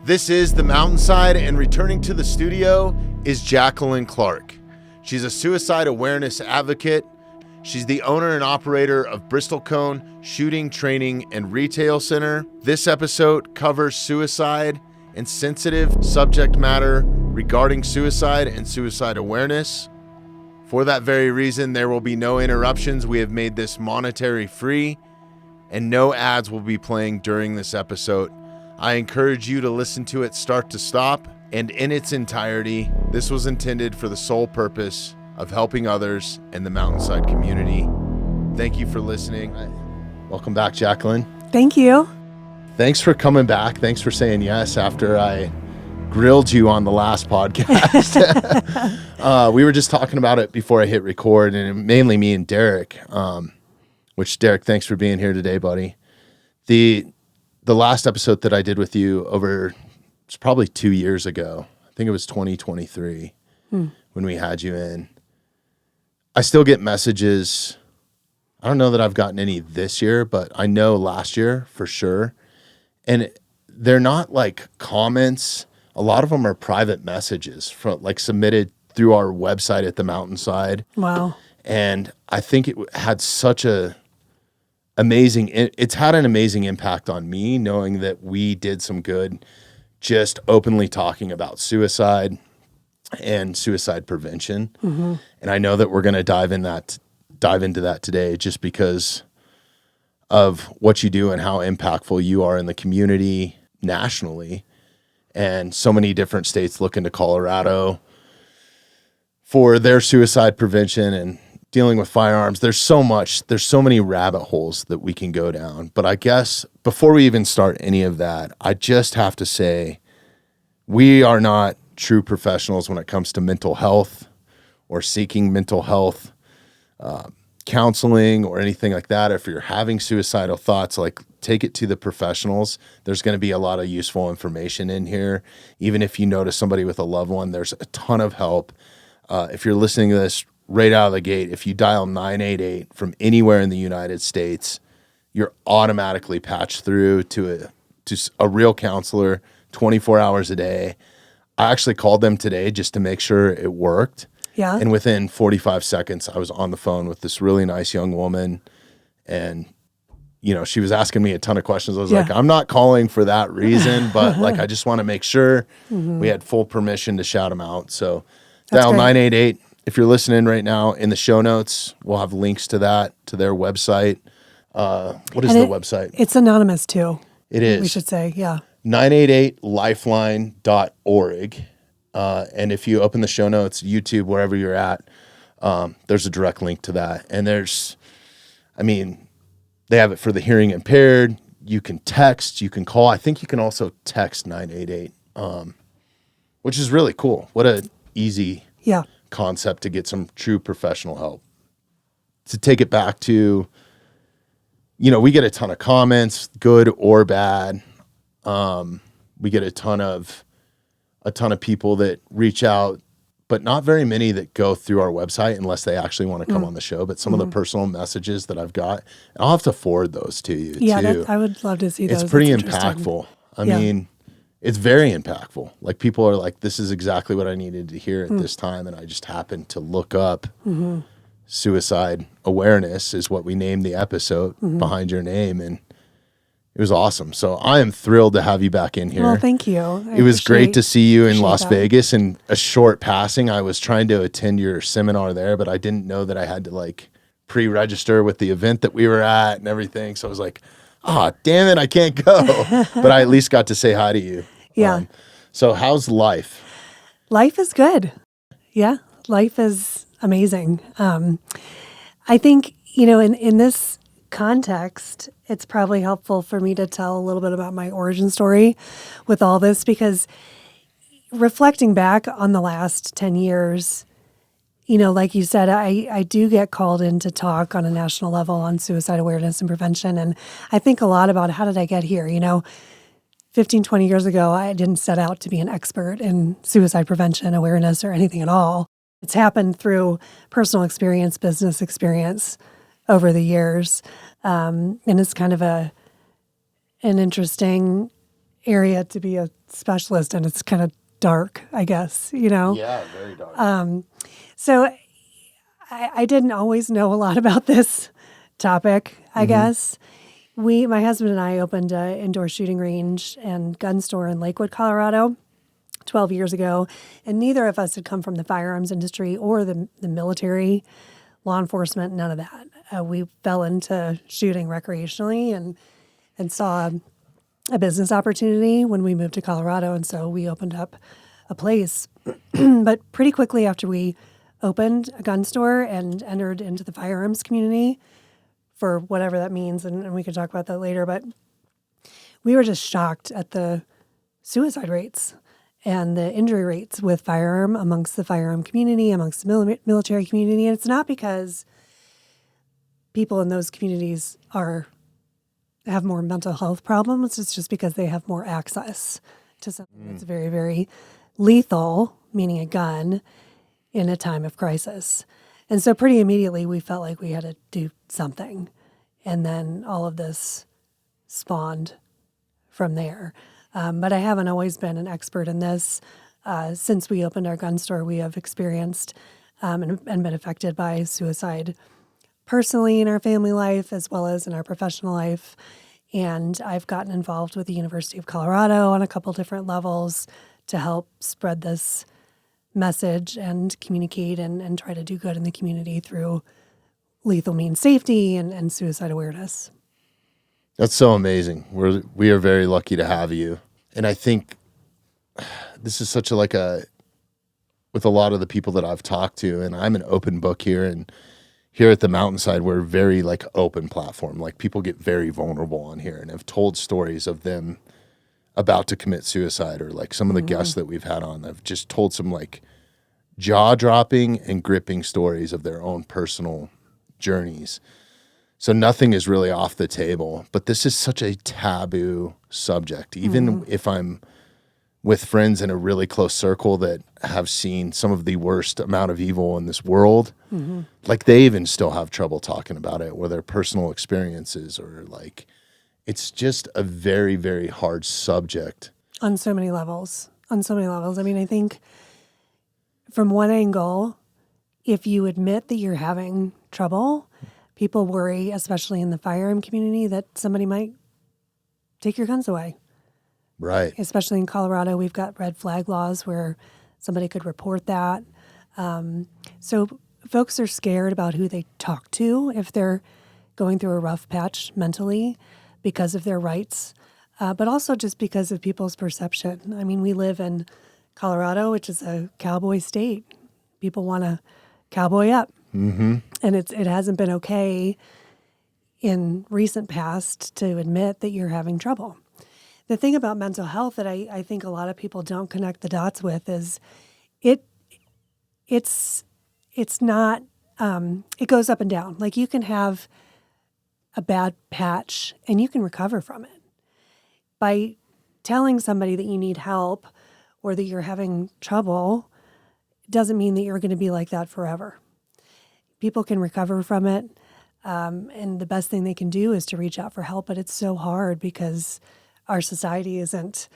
This is The Mountainside, and returning to the studio is Jacquelyn Clark. She's a suicide awareness advocate. She's the owner and operator of Bristlecone Shooting, Training, and Retail Center. This episode covers suicide and sensitive subject matter regarding suicide and suicide awareness. For that very reason, there will be no interruptions. We have made this monetary free, and no ads will be playing during this episode. I encourage you to listen to it start to stop, and in its entirety. This was intended for the sole purpose of helping others in the Mountainside community. Thank you for listening. Welcome back, Jacqueline. Thank you. Thanks for coming back. Thanks for saying yes after I grilled you on the last podcast. We were just talking about it before I hit record, and mainly me and Derek, which Derek, thanks for being here today, buddy. The last episode that I did with you it's probably 2 years ago. I think it was 2023 when we had you in. I still get messages. I don't know that I've gotten any this year, but I know last year for sure. And they're not like comments. A lot of them are private messages submitted through our website at the Mountainside. Wow. And I think it had it's had an amazing impact on me, knowing that we did some good just openly talking about suicide and suicide prevention. Mm-hmm. And I know that we're going to dive into that today just because of what you do and how impactful you are in the community nationally, and so many different states looking to Colorado for their suicide prevention and dealing with firearms. There's so many rabbit holes that we can go down. But I guess before we even start any of that, I just have to say we are not true professionals when it comes to mental health or seeking mental health counseling or anything like that. If you're having suicidal thoughts, take it to the professionals. There's going to be a lot of useful information in here. Even if you notice somebody with a loved one, there's a ton of help. If you're listening to this right out of the gate, if you dial 988 from anywhere in the United States, you're automatically patched through to a real counselor 24 hours a day. I actually called them today just to make sure it worked. Yeah. And within 45 seconds, I was on the phone with this really nice young woman. And, she was asking me a ton of questions. I was like, I'm not calling for that reason, but I just want to make sure we had full permission to shout them out. So That's dial great. 988. If you're listening right now, in the show notes, we'll have links to that, to their website. What is the website? It's anonymous too. It is. We should say, yeah. 988lifeline.org. And if you open the show notes, YouTube, wherever you're at, there's a direct link to that. And they have it for the hearing impaired. You can text, you can call. I think you can also text 988, which is really cool. What a easy concept to get some true professional help. To take it back to, we get a ton of comments, good or bad. We get a ton of people that reach out, but not very many that go through our website unless they actually want to come on the show. But some of the personal messages that I've got, I'll have to forward those to you. Yeah, I would love to see those. It's pretty impactful. I mean, it's very impactful. People are like, this is exactly what I needed to hear at this time. And I just happened to look up suicide awareness is what we named the episode behind your name. And it was awesome. So I am thrilled to have you back in here. Well, thank you. It was great to see you in Las Vegas in a short passing. I was trying to attend your seminar there, but I didn't know that I had to pre-register with the event that we were at and everything. So I was like, damn it, I can't go. But I at least got to say hi to you. Yeah. So how's life? Life is good. Yeah. Life is amazing. I think, in this context, it's probably helpful for me to tell a little bit about my origin story with all this, because reflecting back on the last 10 years, like you said, I do get called in to talk on a national level on suicide awareness and prevention. And I think a lot about how did I get here? 15, 20 years ago, I didn't set out to be an expert in suicide prevention, awareness, or anything at all. It's happened through personal experience, business experience over the years. And it's kind of an interesting area to be a specialist, and it's kind of dark, I guess, Yeah, very dark. So I didn't always know a lot about this topic, I guess. My husband and I opened an indoor shooting range and gun store in Lakewood, Colorado, 12 years ago, and neither of us had come from the firearms industry or the military, law enforcement, none of that. We fell into shooting recreationally and saw a business opportunity when we moved to Colorado, and so we opened up a place. But pretty quickly after we opened a gun store and entered into the firearms community, for whatever that means, and we can talk about that later, but we were just shocked at the suicide rates and the injury rates with firearm amongst the firearm community, amongst the military community. And it's not because people in those communities have more mental health problems. It's just because they have more access to something that's very, very lethal, meaning a gun, in a time of crisis. And so pretty immediately we felt like we had to do something. And then all of this spawned from there. But I haven't always been an expert in this. Since we opened our gun store, we have experienced and been affected by suicide personally in our family life as well as in our professional life. And I've gotten involved with the University of Colorado on a couple different levels to help spread this message and communicate and try to do good in the community through lethal means safety and suicide awareness. That's so amazing. We are very lucky to have you. And I think this is such with a lot of the people that I've talked to, and I'm an open book here, and here at the Mountainside, we're very open platform. Like people get very vulnerable on here and have told stories of them about to commit suicide, or some of the guests that we've had on have just told some jaw-dropping and gripping stories of their own personal journeys. So nothing is really off the table, but this is such a taboo subject. Even if I'm with friends in a really close circle that have seen some of the worst amount of evil in this world, they even still have trouble talking about it, or their personal experiences, or it's just a very, very hard subject. On so many levels. I mean, I think from one angle, if you admit that you're having trouble, people worry, especially in the firearm community, that somebody might take your guns away. Right. Especially in Colorado, we've got red flag laws where somebody could report that. So folks are scared about who they talk to if they're going through a rough patch mentally because of their rights, but also just because of people's perception. I mean, we live in Colorado, which is a cowboy state. People want to cowboy up. And it hasn't been okay in recent past to admit that you're having trouble. The thing about mental health that I think a lot of people don't connect the dots with is it's not, it goes up and down. You can have a bad patch and you can recover from it. By telling somebody that you need help or that you're having trouble doesn't mean that you're going to be like that forever. People can recover from it, and the best thing they can do is to reach out for help, but it's so hard because our society isn't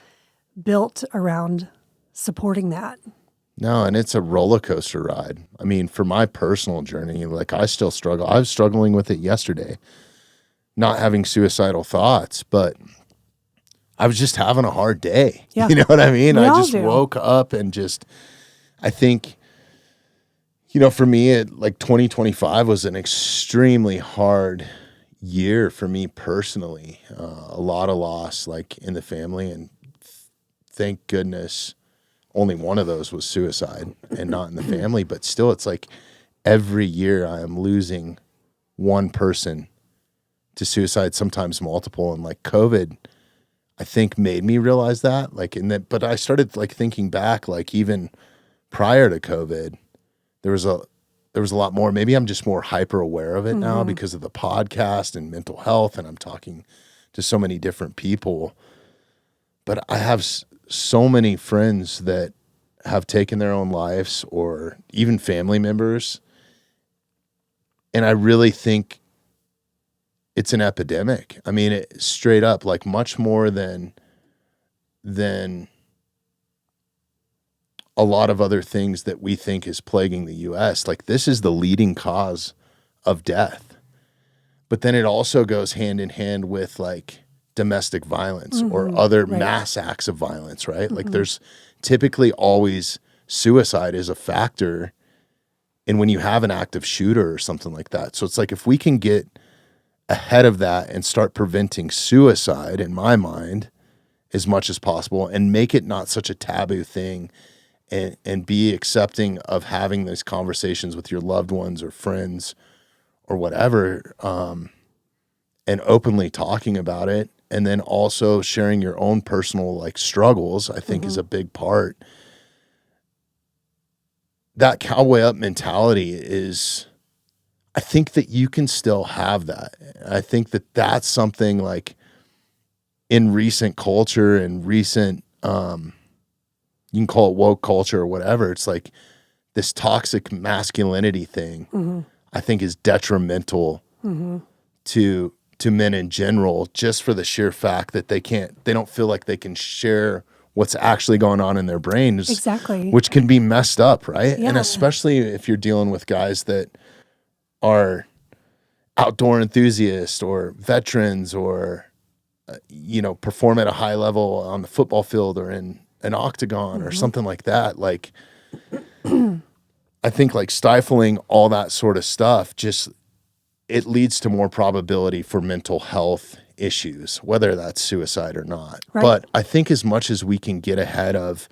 built around supporting that. No, and it's a roller coaster ride. I mean, for my personal journey, I still struggle. I was struggling with it yesterday, not having suicidal thoughts, but I was just having a hard day. Yeah. You know what I mean? We I all just do. woke up and I think, for me, 2025 was an extremely hard year for me personally. A lot of loss, in the family, and thank goodness only one of those was suicide and not in the family. But still, it's every year I am losing one person to suicide, sometimes multiple. And COVID, I think, made me realize that. But I started thinking back, even prior to COVID, there was a lot more. Maybe I'm just more hyper aware of it now because of the podcast and mental health, and I'm talking to so many different people. But I have so many friends that have taken their own lives, or even family members. And I really think it's an epidemic. I mean, straight up, much more than than a lot of other things that we think is plaguing the U.S. Like, this is the leading cause of death. But then it also goes hand in hand with like domestic violence or other mass acts of violence, right? Like, there's typically always suicide is a factor in when you have an active shooter or something like that. So it's like, if we can get ahead of that and start preventing suicide, in my mind, as much as possible, and make it not such a taboo thing, and be accepting of having these conversations with your loved ones or friends or whatever, and openly talking about it, and then also sharing your own personal like struggles, I think is a big part. That cowboy up mentality is, I think that you can still have that. I think that that's something like in recent culture and recent, you can call it woke culture or whatever. It's like this toxic masculinity thing, I think is detrimental to men in general, just for the sheer fact that they don't feel like they can share what's actually going on in their brains. Exactly. Which can be messed up, right? Yeah. And especially if you're dealing with guys that are outdoor enthusiasts or veterans or, perform at a high level on the football field or in an octagon or something like that. Like, I think like stifling all that sort of stuff, it leads to more probability for mental health issues, whether that's suicide or not. Right. But I think as much as we can get ahead of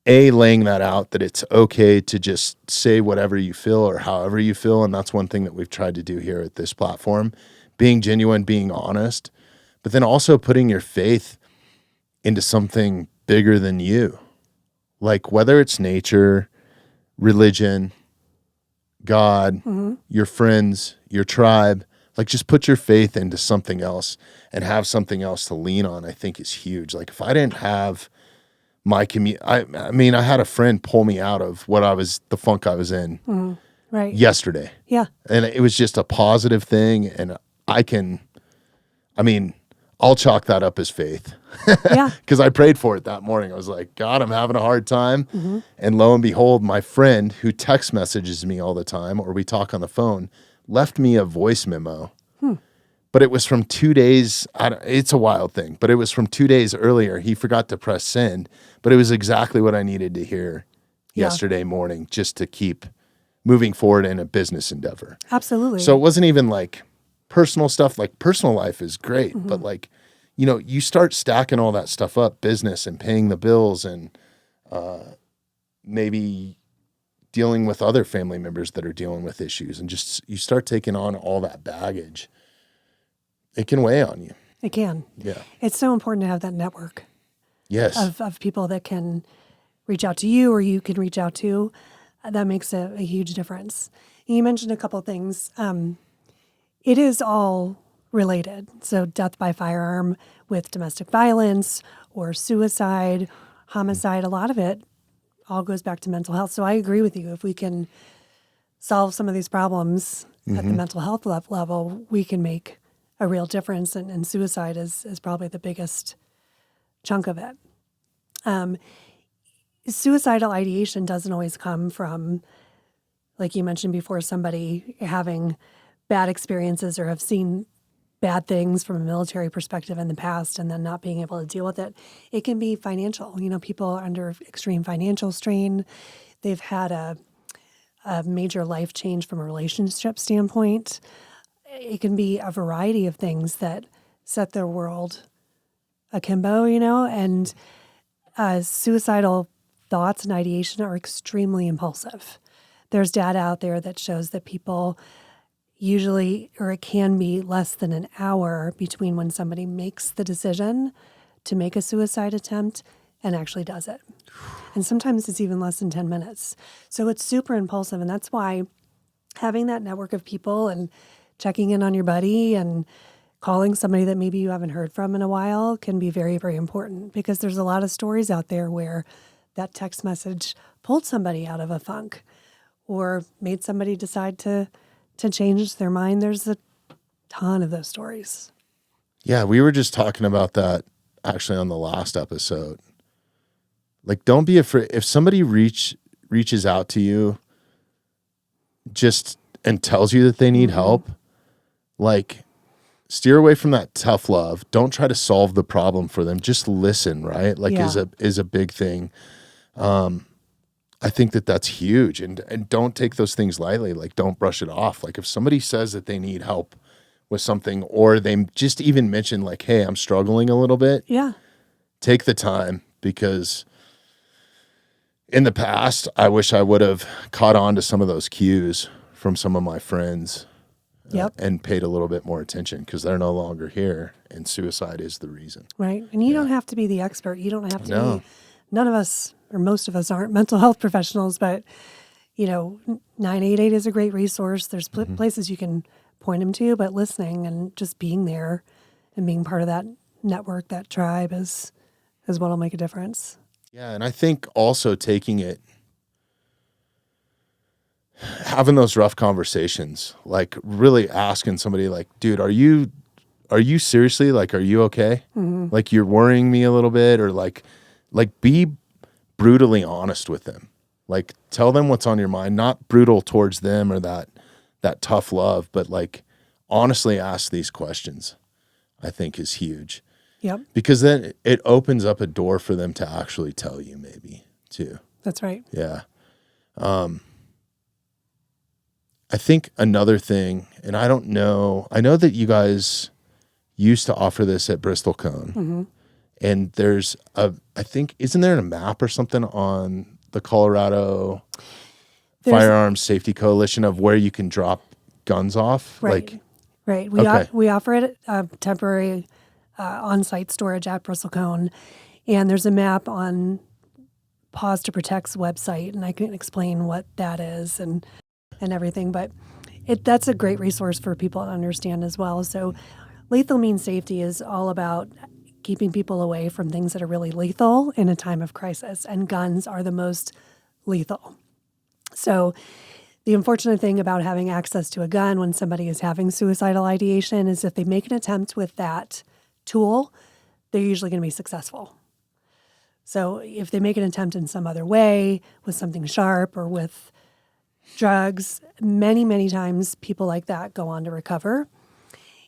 laying that out, that it's okay to just say whatever you feel or however you feel. And that's one thing that we've tried to do here at this platform, being genuine, being honest, but then also putting your faith into something bigger than you. Like, whether it's nature, religion, God, your friends, your tribe, like, just put your faith into something else and have something else to lean on, I think is huge. Like, if I didn't have my community, I mean, I had a friend pull me out of the funk I was in yesterday. Yeah. And it was just a positive thing. And I'll chalk that up as faith. Yeah. Because I prayed for it that morning. I was like, God, I'm having a hard time. And lo and behold, my friend who text messages me all the time, or we talk on the phone, left me a voice memo. But it was from 2 days. It's a wild thing, but it was from 2 days earlier. He forgot to press send, but it was exactly what I needed to hear yesterday morning, just to keep moving forward in a business endeavor. Absolutely. So it wasn't even like personal stuff. Like, personal life is great, but like, you start stacking all that stuff up, business and paying the bills, and maybe dealing with other family members that are dealing with issues, and just, you start taking on all that baggage. It can weigh on you. It can. Yeah. It's so important to have that network. Yes. Of people that can reach out to you, or you can reach out to. That makes a huge difference. You mentioned a couple of things. It is all related. So death by firearm with domestic violence or suicide, homicide, a lot of it all goes back to mental health. So I agree with you. If we can solve some of these problems at the mental health level, we can make a real difference. And suicide is probably the biggest chunk of it. Suicidal ideation doesn't always come from, like you mentioned before, somebody having bad experiences or have seen bad things from a military perspective in the past and then not being able to deal with it. It can be financial. People are under extreme financial strain. They've had a major life change from a relationship standpoint. It can be a variety of things that set their world akimbo, and suicidal thoughts and ideation are extremely impulsive. There's data out there that shows that people usually, or it can be less than an hour between when somebody makes the decision to make a suicide attempt and actually does it. And sometimes it's even less than 10 minutes. So it's super impulsive. And that's why having that network of people and checking in on your buddy and calling somebody that maybe you haven't heard from in a while can be very, very important, because there's a lot of stories out there where that text message pulled somebody out of a funk or made somebody decide to change their mind. There's a ton of those stories. Yeah, we were just talking about that actually on the last episode. Like, don't be afraid. If somebody reaches out to you just and tells you that they need help, like, steer away from that tough love. Don't try to solve the problem for them. Just listen, right? Like, is a big thing. I think that that's huge, and don't take those things lightly. Like, don't brush it off. Like, if somebody says that they need help with something, or they just even mention like, hey, I'm struggling a little bit. Yeah. Take the time, because in the past, I wish I would have caught on to some of those cues from some of my friends and paid a little bit more attention, because they're no longer here and suicide is the reason. Right. And you don't have to be the expert. You don't have to be, none of us, or most of us aren't mental health professionals, but, 988 is a great resource. There's places you can point them to, but listening and just being there and being part of that network, that tribe is what'll make a difference. Yeah. And I think also having those rough conversations, like really asking somebody like, dude, are you seriously, like, are you okay? Like, you're worrying me a little bit, or like be brutally honest with them. Like, tell them what's on your mind, not brutal towards them or that tough love, but like honestly ask these questions, I think is huge. Yep. Because then it opens up a door for them to actually tell you, maybe, too. That's right. Yeah. I think another thing, and I don't know, I know that you guys used to offer this at Bristlecone, and there's I think, isn't there a map or something on the Colorado Firearms Safety Coalition of where you can drop guns off? Right. Right. We offer it temporary on-site storage at Bristlecone, and there's a map on Pause to Protect's website, and I can explain what that is and everything. But that's a great resource for people to understand as well. So lethal means safety is all about keeping people away from things that are really lethal in a time of crisis, and guns are the most lethal. So the unfortunate thing about having access to a gun when somebody is having suicidal ideation is if they make an attempt with that tool, they're usually going to be successful. So if they make an attempt in some other way, with something sharp or with drugs, many, many times people like that go on to recover.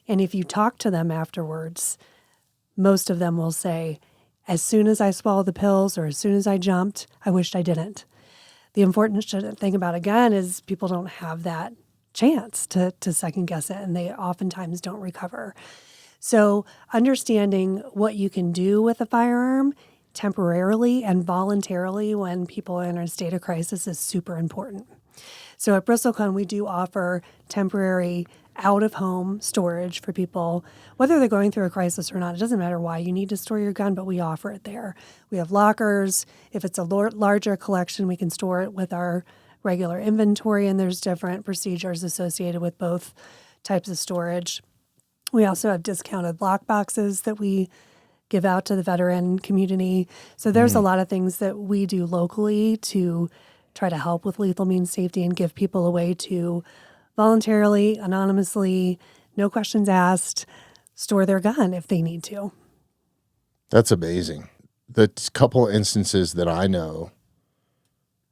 And if you talk to them afterwards, most of them will say, as soon as I swallowed the pills or as soon as I jumped, I wished I didn't. The important thing about a gun is people don't have that chance to second guess it, and they oftentimes don't recover. So understanding what you can do with a firearm temporarily and voluntarily when people are in a state of crisis is super important. So at Bristlecone, we do offer temporary out-of-home storage for people, whether they're going through a crisis or not. It doesn't matter why you need to store your gun, but we offer it there. We have lockers. If it's a larger collection, we can store it with our regular inventory, and there's different procedures associated with both types of storage. We also have discounted lock boxes that we give out to the veteran community. So there's a lot of things that we do locally to try to help with lethal means safety and give people a way to voluntarily, anonymously, no questions asked, store their gun if they need to. That's amazing. The couple instances that I know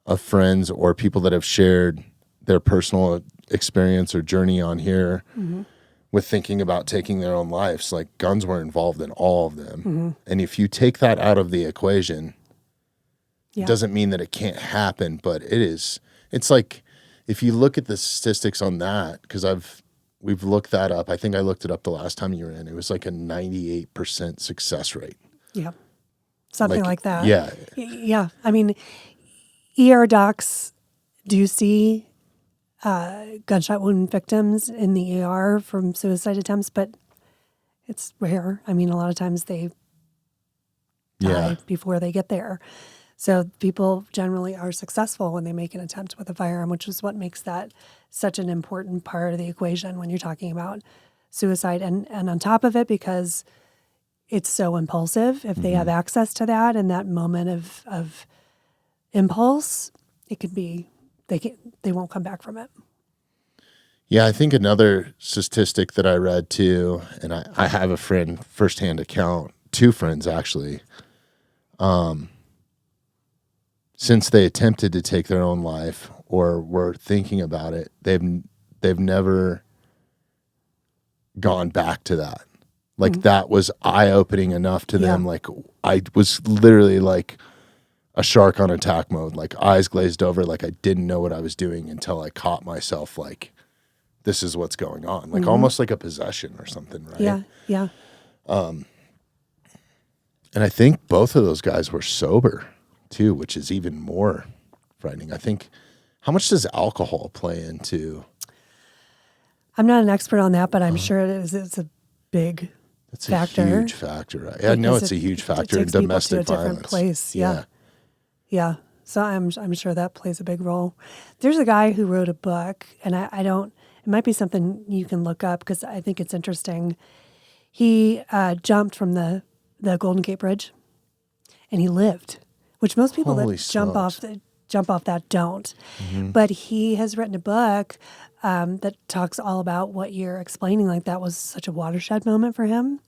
of friends or people that have shared their personal experience or journey on here with thinking about taking their own lives, like, guns were involved in all of them. And if you take that out of the equation, it doesn't mean that it can't happen, but it's like, if you look at the statistics on that, because we've looked that up. I think I looked it up the last time you were in. It was like a 98% success rate. Yeah. Something like that. Yeah. Yeah. I mean, ER docs do see gunshot wound victims in the ER from suicide attempts, but it's rare. I mean, a lot of times they die before they get there. So people generally are successful when they make an attempt with a firearm, which is what makes that such an important part of the equation when you're talking about suicide. And on top of it, because it's so impulsive, if they have access to that in that moment of impulse, it could be, they won't come back from it. Yeah, I think another statistic that I read too, and I have a friend firsthand account two friends actually. Since they attempted to take their own life or were thinking about it, they've never gone back to that. Like that was eye-opening enough to them. Like I was literally like a shark on attack mode, like eyes glazed over, like I didn't know what I was doing until I caught myself like, this is what's going on. Like almost like a possession or something, right? Yeah, yeah. And I think both of those guys were sober too, which is even more frightening. I think, how much does alcohol play into? I'm not an expert on that, but I'm sure it's a big factor. A huge factor. Right? I know it's a huge factor in domestic to a violence. Different place. Yeah. So I'm sure that plays a big role. There's a guy who wrote a book, and I don't. It might be something you can look up because I think it's interesting. He jumped from the Golden Gate Bridge, and he lived, which most people Holy that jump off that don't. Mm-hmm. But he has written a book that talks all about what you're explaining. Like that was such a watershed moment for him,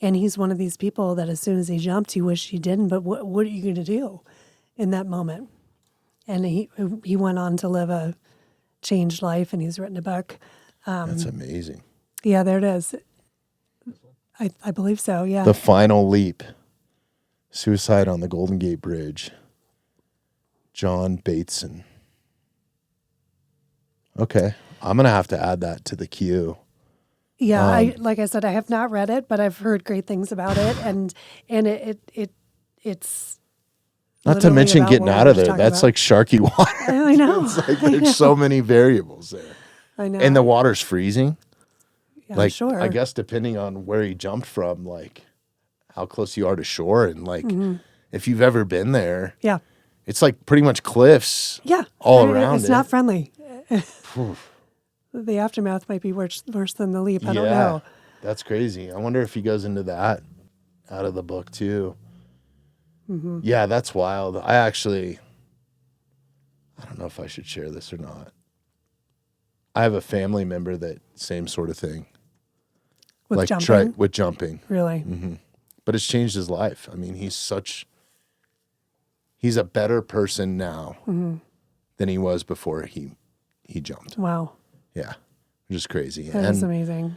and he's one of these people that as soon as he jumped, he wished he didn't. But what are you going to do in that moment? And he went on to live a changed life, and he's written a book. That's amazing. Yeah, there it is. I believe so, yeah. The Final Leap. Suicide on the Golden Gate Bridge. John Bateson. Okay. I'm going to have to add that to the queue. Yeah, like I said, I have not read it, but I've heard great things about it, and it's not to mention getting out of there. That's like sharky water. I know. It's like there's so many variables there. I know. And the water's freezing. Yeah, like, sure. I guess depending on where you jumped from, like how close you are to shore, and like if you've ever been there, it's like pretty much cliffs. Yeah, all around. It's not friendly. The aftermath might be worse than the leap. I don't know. That's crazy. I wonder if he goes into that out of the book too. Mm-hmm. Yeah, that's wild. I don't know if I should share this or not. I have a family member that same sort of thing. With jumping? With jumping. Really? Mm-hmm. But it's changed his life. I mean, he's a better person now than he was before he jumped. Wow. Yeah. Which is crazy. That is amazing.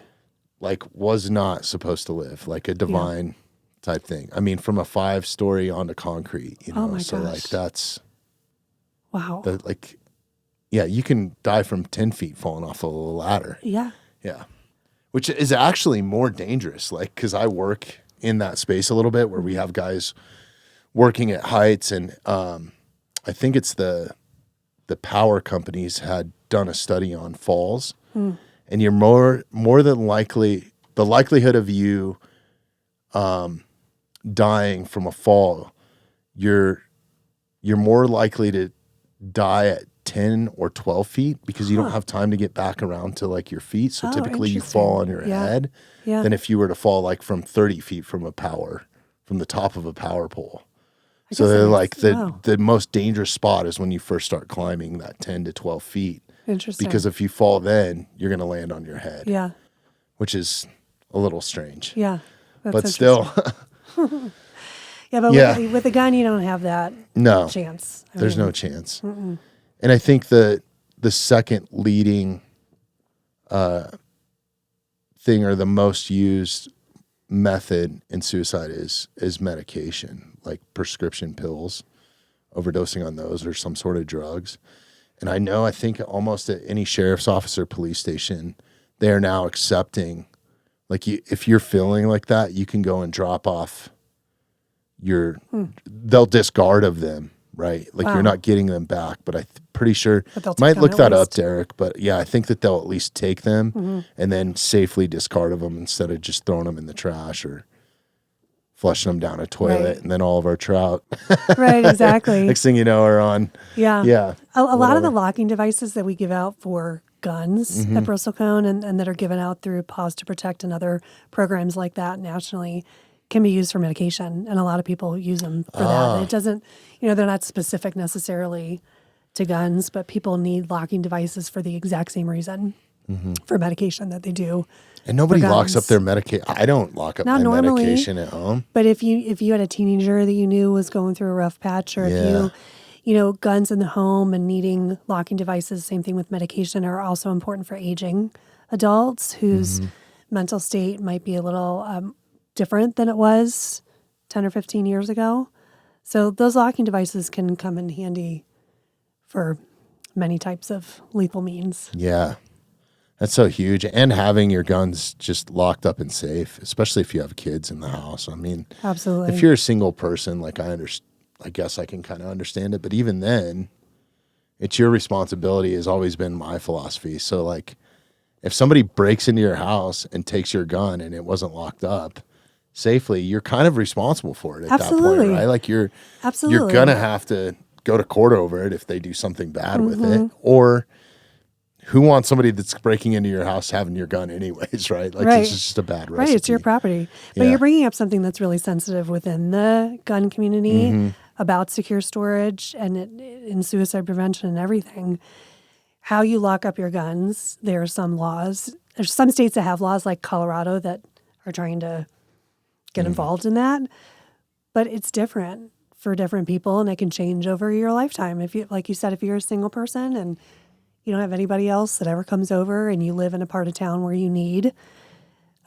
Like was not supposed to live, like a divine type thing. I mean, from a 5-story onto concrete, you know. Oh my so gosh. like that's wow. You can die from 10 feet falling off a ladder. Yeah. Yeah. Which is actually more dangerous, like, because I work in that space a little bit where we have guys working at heights, and I think it's the power companies had done a study on falls, and you're more than likely, the likelihood of you dying from a fall, you're more likely to die at 10 or 12 feet because you don't have time to get back around to like your feet. So typically you fall on your head than if you were to fall like from 30 feet from the top of a power pole. So they're like the most dangerous spot is when you first start climbing that 10 to 12 feet. Interesting. Because if you fall then, you're going to land on your head. Yeah. Which is a little strange. Yeah. But still. Yeah, but with a gun, you don't have that chance. There's no chance. Mm-mm. And I think the second leading thing or the most used method in suicide is medication, like prescription pills, overdosing on those or some sort of drugs. And I think almost at any sheriff's office or police station, they are now accepting, like if you're feeling like that, you can go and drop off they'll discard of them, right? Like you're not getting them back, but I'm pretty sure, might look that up, Derek, but yeah, I think that they'll at least take them and then safely discard of them instead of just throwing them in the trash or flushing them down a toilet and then all of our trout. Right, exactly. Next thing you know are on. Yeah. Yeah. A lot of the locking devices that we give out for guns at Bristlecone and that are given out through Pause to Protect and other programs like that nationally can be used for medication, and a lot of people use them for that. It doesn't, they're not specific necessarily to guns, but people need locking devices for the exact same reason. for medication that they do. And nobody for locks up guns. their medication. I don't lock up Not my normally. medication at home. But if you had a teenager that you knew was going through a rough patch, or Yeah. if guns in the home and needing locking devices, same thing with medication, are also important for aging adults whose mental state might be a little different than it was 10 or 15 years ago. So those locking devices can come in handy for many types of lethal means. Yeah. That's so huge. And having your guns just locked up and safe, especially if you have kids in the house. I mean, Absolutely. if you're a single person, like I guess I can kind of understand it. But even then, it's your responsibility has always been my philosophy. So like if somebody breaks into your house and takes your gun and it wasn't locked up safely, you're kind of responsible for it at Absolutely. that point, right? Like you're going to have to go to court over it if they do something bad with it. Or who wants somebody that's breaking into your house having your gun anyways, right? Like it's just a bad recipe. Right, it's your property. But you're bringing up something that's really sensitive within the gun community about secure storage and in suicide prevention and everything. How you lock up your guns, there are some laws. There's some states that have laws like Colorado that are trying to get involved in that. But it's different for different people, and it can change over your lifetime. If you, like you said, if you're a single person and you don't have anybody else that ever comes over and you live in a part of town where you need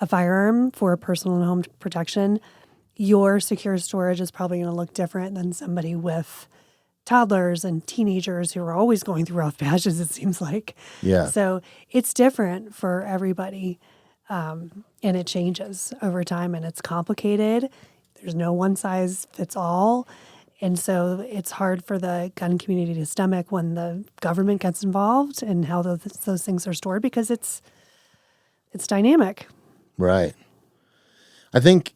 a firearm for personal and home protection, your secure storage is probably going to look different than somebody with toddlers and teenagers who are always going through rough patches, it seems like. Yeah. So it's different for everybody, and it changes over time, and it's complicated. There's no one size fits all. And so it's hard for the gun community to stomach when the government gets involved and how those things are stored, because it's dynamic. Right. I think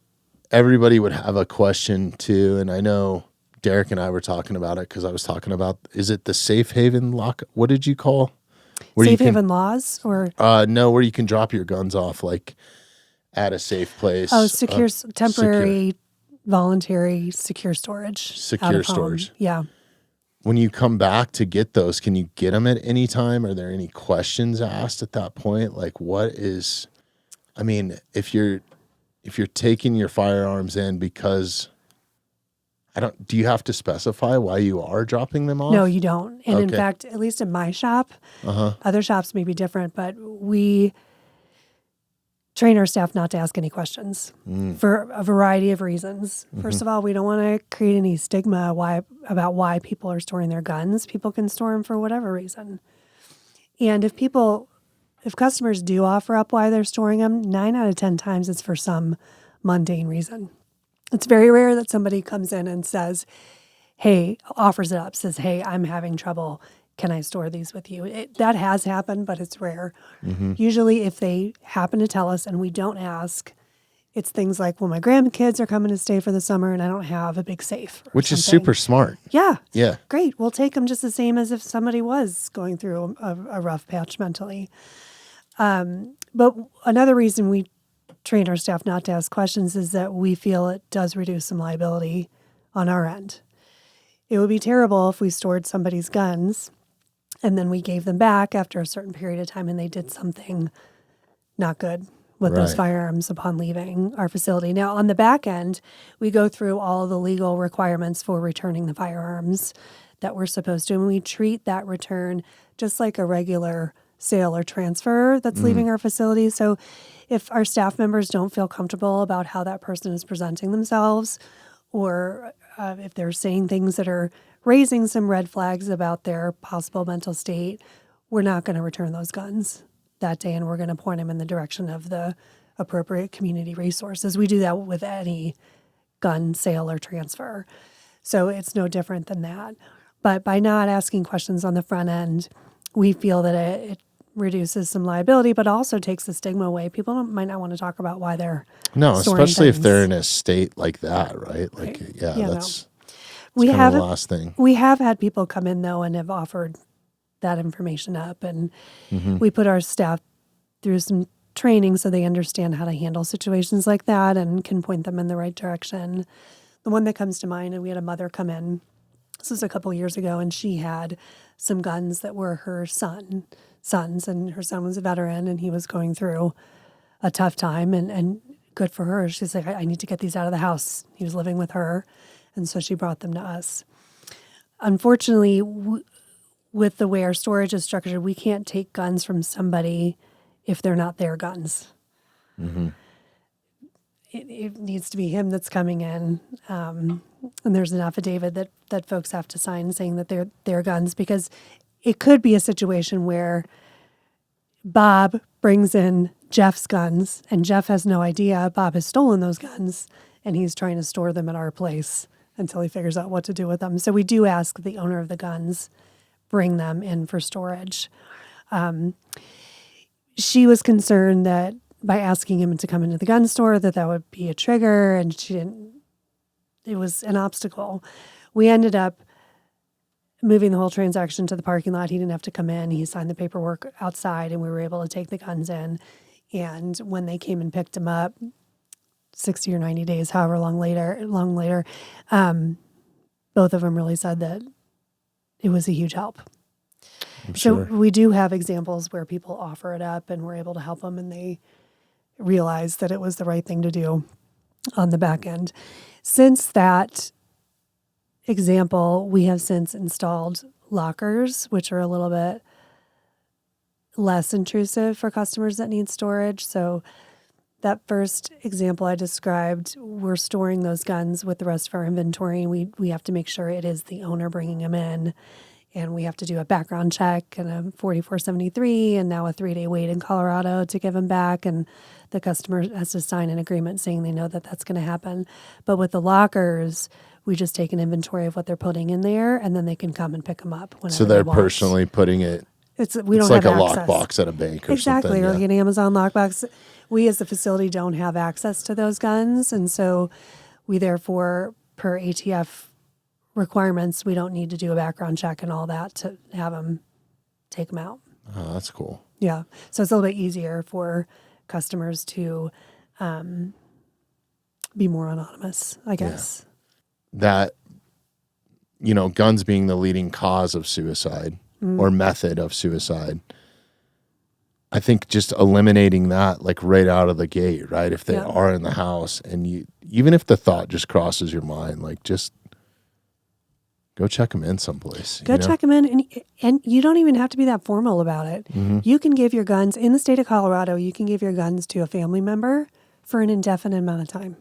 everybody would have a question too, and I know Derek and I were talking about it because I was talking about, is it the safe haven lock? What did you call? Safe haven laws or? No, where you can drop your guns off like at a safe place. Oh, temporary, voluntary secure storage. Secure storage. Yeah. When you come back to get those, can you get them at any time? Are there any questions asked at that point? Like if you're taking your firearms in because do you have to specify why you are dropping them off? No, you don't. And in Okay. fact, at least in my shop, other shops may be different, but we train our staff not to ask any questions for a variety of reasons. First of all, we don't want to create any stigma about why people are storing their guns. People can store them for whatever reason. And if customers do offer up why they're storing them, 9 out of 10 times it's for some mundane reason. It's very rare that somebody comes in and says, offers it up, says, hey, I'm having trouble. Can I store these with you? That has happened, but it's rare. Usually if they happen to tell us and we don't ask, it's things like, well, my grandkids are coming to stay for the summer and I don't have a big safe. Which is super smart. Yeah. Yeah. Great. We'll take them just the same as if somebody was going through a rough patch mentally. But another reason we train our staff not to ask questions is that we feel it does reduce some liability on our end. It would be terrible if we stored somebody's guns and then we gave them back after a certain period of time and they did something not good with those firearms upon leaving our facility. Now, on the back end, we go through all of the legal requirements for returning the firearms that we're supposed to, and we treat that return just like a regular sale or transfer that's leaving our facility. So if our staff members don't feel comfortable about how that person is presenting themselves, or if they're saying things that are raising some red flags about their possible mental state, we're not going to return those guns that day, and we're going to point them in the direction of the appropriate community resources. We do that with any gun sale or transfer. So it's no different than that. But by not asking questions on the front end, we feel that it reduces some liability, but also takes the stigma away. People might not want to talk about why they're storing especially if things. they're in a state like that, right? Like, that's kind of the last thing. We have had people come in, though, and have offered that information up, and we put our staff through some training so they understand how to handle situations like that and can point them in the right direction. The one that comes to mind, and we had a mother come in, this was a couple years ago, and she had some guns that were her son's sons, and her son was a veteran, and he was going through a tough time, and good for her. She's like, I need to get these out of the house. He was living with her, and so she brought them to us. Unfortunately, with the way our storage is structured, we can't take guns from somebody if they're not their guns. Mm-hmm. It needs to be him that's coming in. And there's an affidavit that folks have to sign saying that they're their guns, because it could be a situation where Bob brings in Jeff's guns and Jeff has no idea Bob has stolen those guns and he's trying to store them at our place until he figures out what to do with them. So we do ask the owner of the guns bring them in for storage. She was concerned that by asking him to come into the gun store that would be a trigger, and it was an obstacle. We ended up moving the whole transaction to the parking lot. He didn't have to come in. He signed the paperwork outside, and we were able to take the guns in. And when they came and picked him up, 60 or 90 days, however long later, both of them really said that it was a huge help. So we do have examples where people offer it up and we're able to help them, and they realize that it was the right thing to do on the back end. Since that example, we have since installed lockers, which are a little bit less intrusive for customers that need storage. So that first example I described, we're storing those guns with the rest of our inventory. We have to make sure it is the owner bringing them in. And we have to do a background check and a 4473 and now a 3-day wait in Colorado to give them back. And the customer has to sign an agreement saying they know that that's going to happen. But with the lockers, we just take an inventory of what they're putting in there, and then they can come and pick them up whenever So they're they want. personally putting it. It's like have a access. lockbox at a bank or exactly, something. Or like an Amazon lockbox. We as the facility don't have access to those guns, and so we therefore, per ATF requirements, we don't need to do a background check and all that to have them take them out. Oh, that's cool. Yeah. So it's a little bit easier for customers to be more anonymous, I guess. Yeah. That, guns being the leading cause of suicide or method of suicide, I think just eliminating that like right out of the gate, right? If they are in the house, and even if the thought just crosses your mind, like just go check them in someplace. Go check them in, and you don't even have to be that formal about it. Mm-hmm. You can give your guns, in the state of Colorado, you can give your guns to a family member for an indefinite amount of time.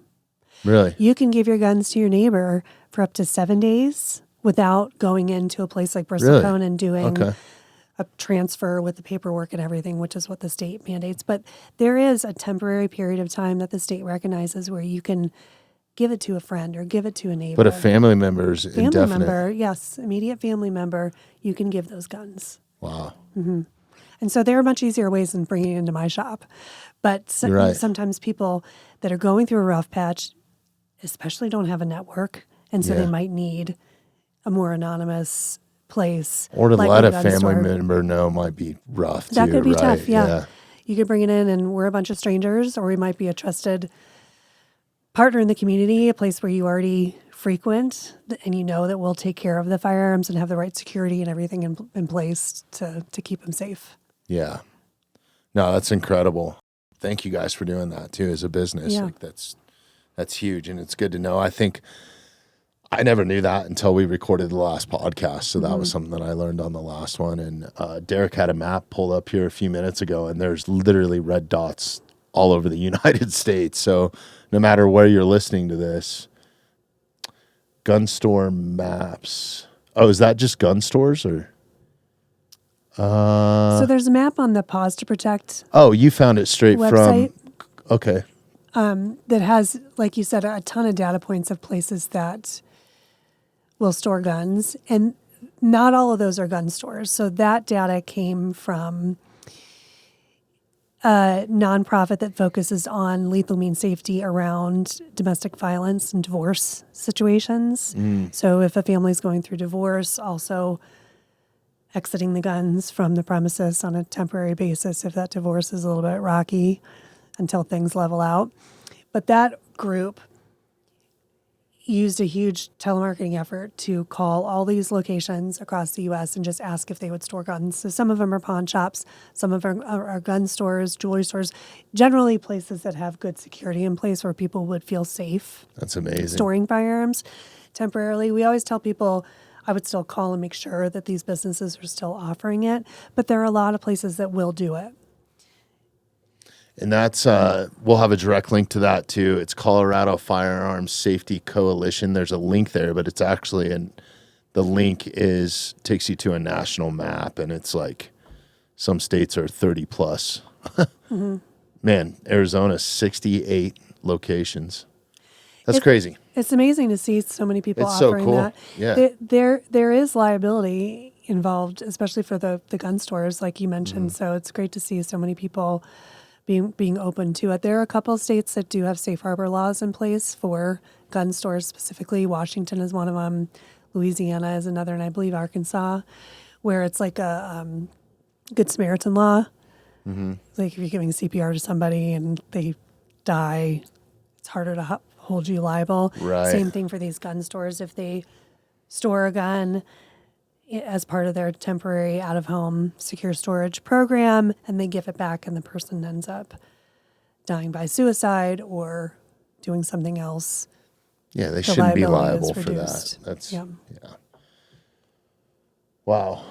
Really? You can give your guns to your neighbor for up to 7 days without going into a place like Bristlecone and doing a transfer with the paperwork and everything, which is what the state mandates. But there is a temporary period of time that the state recognizes where you can give it to a friend or give it to a neighbor. But a family member's indefinite. Member, yes, immediate family member, you can give those guns. Wow. Mm-hmm. And so there are much easier ways than bringing it into my shop. But sometimes people that are going through a rough patch, especially don't have a network, and so they might need a more anonymous place. Or to let a family member know might be rough too. That could be tough, yeah. You could bring it in and we're a bunch of strangers, or we might be a trusted partner in the community, a place where you already frequent, and you know that we'll take care of the firearms and have the right security and everything in place to keep them safe. Yeah. No, that's incredible. Thank you guys for doing that too as a business. Yeah. Like that's huge, and it's good to know. I think I never knew that until we recorded the last podcast. So that was something that I learned on the last one. And Derek had a map pulled up here a few minutes ago, and there's literally red dots all over the United States. So no matter where you're listening to this, gun store maps. Oh, is that just gun stores or? So there's a map on the Pause to Protect. Oh, you found it straight website. From. Okay. That has, like you said, a ton of data points of places that will store guns, and not all of those are gun stores. So that data came from a nonprofit that focuses on lethal means safety around domestic violence and divorce situations. So if a family's going through divorce, also exiting the guns from the premises on a temporary basis if that divorce is a little bit rocky until things level out. But that group used a huge telemarketing effort to call all these locations across the U.S. and just ask if they would store guns. So some of them are pawn shops, some of them are gun stores, jewelry stores, generally places that have good security in place where people would feel safe. That's amazing. Storing firearms temporarily. We always tell people I would still call and make sure that these businesses are still offering it, but there are a lot of places that will do it. And that's, we'll have a direct link to that too. It's Colorado Firearms Safety Coalition. There's a link there, but it's actually, the link takes you to a national map, and it's like some states are 30 plus. Mm-hmm. Man, Arizona, 68 locations. That's crazy. It's amazing to see so many people offering cool. that. Yeah. There is liability involved, especially for the gun stores, like you mentioned. So it's great to see so many people being open to it. There are a couple of states that do have safe harbor laws in place for gun stores specifically. Washington is one of them. Louisiana is another, and I believe Arkansas, where it's like a Good Samaritan law. Mm-hmm. Like if you're giving CPR to somebody and they die, it's harder to hold you liable. Right. Same thing for these gun stores. If they store a gun as part of their temporary out-of-home secure storage program, and they give it back, and the person ends up dying by suicide or doing something else. Yeah, they shouldn't be liable for reduced. that. That's yeah. Wow.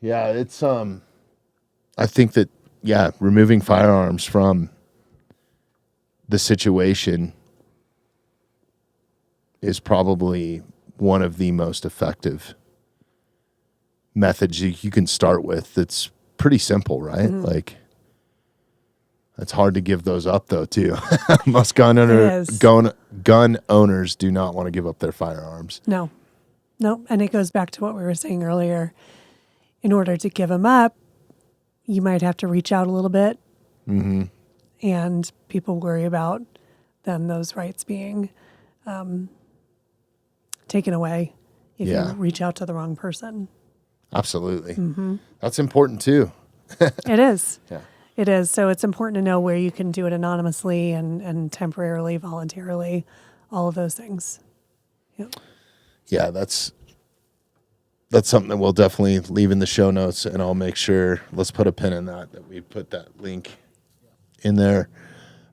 Yeah, it's I think that removing firearms from the situation is probably one of the most effective methods you can start with. It's pretty simple, right? Mm-hmm. Like, it's hard to give those up though too. Most gun owners do not want to give up their firearms. No, and it goes back to what we were saying earlier. In order to give them up, you might have to reach out a little bit, mm-hmm. and people worry about then those rights being taken away if you reach out to the wrong person. Absolutely. Mm-hmm. That's important too. It is. Yeah. It is. So it's important to know where you can do it anonymously and temporarily, voluntarily, all of those things. Yep. Yeah, that's something that we'll definitely leave in the show notes, and I'll make sure, let's put a pin in that we put that link in there.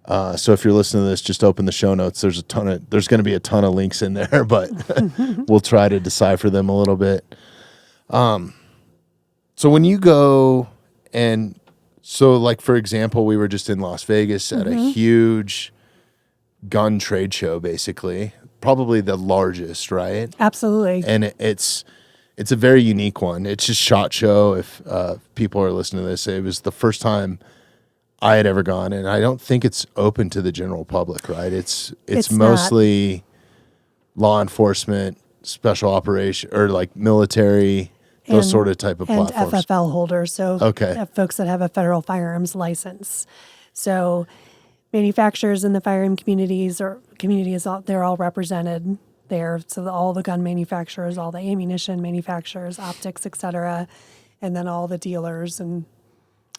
So if you're listening to this, just open the show notes. There's going to be a ton of links in there, but we'll try to decipher them a little bit. So when you go like, for example, we were just in Las Vegas at mm-hmm. a huge gun trade show, basically, probably the largest, right? Absolutely. And it's a very unique one. It's just SHOT Show. If people are listening to this, it was the first time I had ever gone, and I don't think it's open to the general public, right? It's mostly law enforcement, special operation, or like military, those sort of type of platforms. And FFL holders, so folks that have a federal firearms license. So manufacturers in the firearm communities, they're all represented there. So all the gun manufacturers, all the ammunition manufacturers, optics, et cetera, and then all the dealers and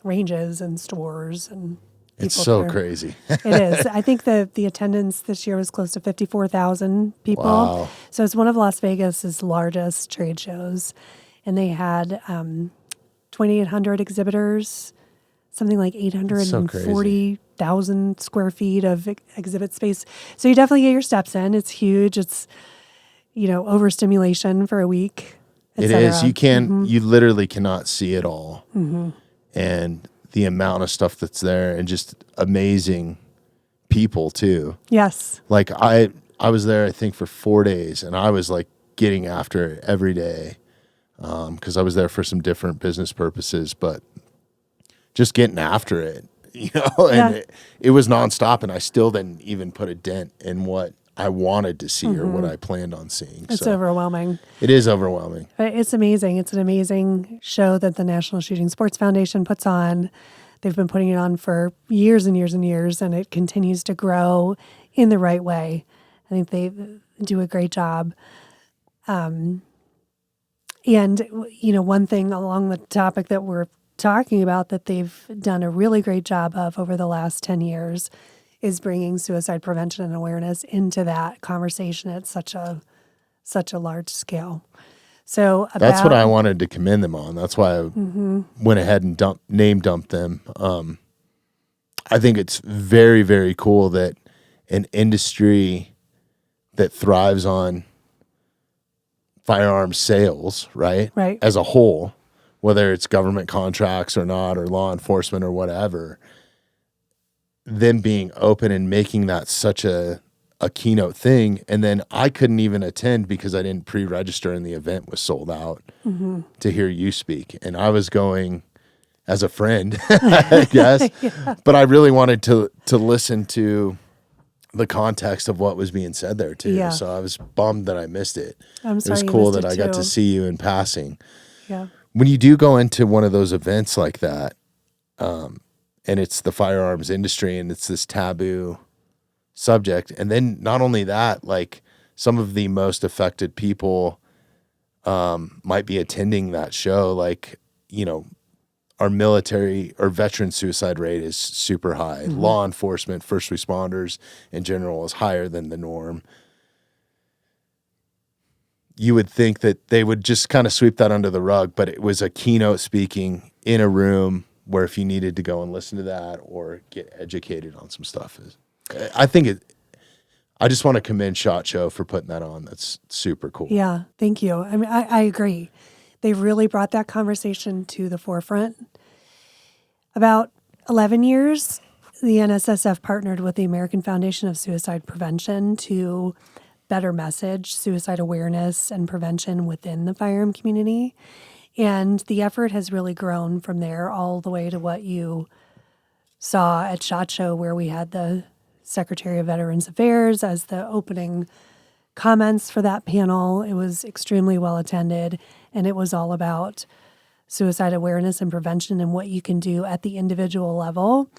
ranges and stores and people. It's so crazy. It is. I think the attendance this year was close to 54,000 people. Wow. So it's one of Las Vegas's largest trade shows. And they had 2,800 exhibitors, something like 840,000 square feet of exhibit space. So you definitely get your steps in. It's huge. It's, overstimulation for a week. It is. You literally cannot see it all. Mm-hmm. And the amount of stuff that's there, and just amazing people too. Yes. Like I was there, I think, for 4 days, and I was like getting after it every day. Because I was there for some different business purposes, but just getting after it, and it was nonstop, and I still didn't even put a dent in what I wanted to see mm-hmm. or what I planned on seeing. It's overwhelming. It is overwhelming. But it's amazing. It's an amazing show that the National Shooting Sports Foundation puts on. They've been putting it on for years and years and years, and it continues to grow in the right way. I think they do a great job. And, one thing along the topic that we're talking about that they've done a really great job of over the last 10 years is bringing suicide prevention and awareness into that conversation at such a large scale. So that's what I wanted to commend them on. That's why I went ahead and name dumped them. I think it's very, very cool that an industry that thrives on firearms sales, right? As a whole, whether it's government contracts or not, or law enforcement or whatever, them being open and making that such a keynote thing. And then I couldn't even attend because I didn't pre-register and the event was sold out to hear you speak. And I was going as a friend, I guess, but I really wanted to listen to the context of what was being said there too. Yeah. So I was bummed that I missed it. I'm sorry. It was cool that I got to see you in passing. Yeah. When you do go into one of those events like that, and it's the firearms industry and it's this taboo subject. And then not only that, like some of the most affected people might be attending that show. Like, you know, our military or veteran suicide rate is super high. Law enforcement, first responders in general is higher than the norm. You would think that they would just kind of sweep that under the rug, but it was a keynote speaking in a room where if you needed to go and listen to that or get educated on some stuff, I just want to commend SHOT Show for putting that on. That's super cool. Yeah, thank you. I mean, I agree. They've really brought that conversation to the forefront. About 11 years, the NSSF partnered with the American Foundation of Suicide Prevention to better message suicide awareness and prevention within the firearm community. And the effort has really grown from there all the way to what you saw at SHOT Show, where we had the Secretary of Veterans Affairs as the opening comments for that panel. It was extremely well attended, and it was all about suicide awareness and prevention and what you can do at the individual level,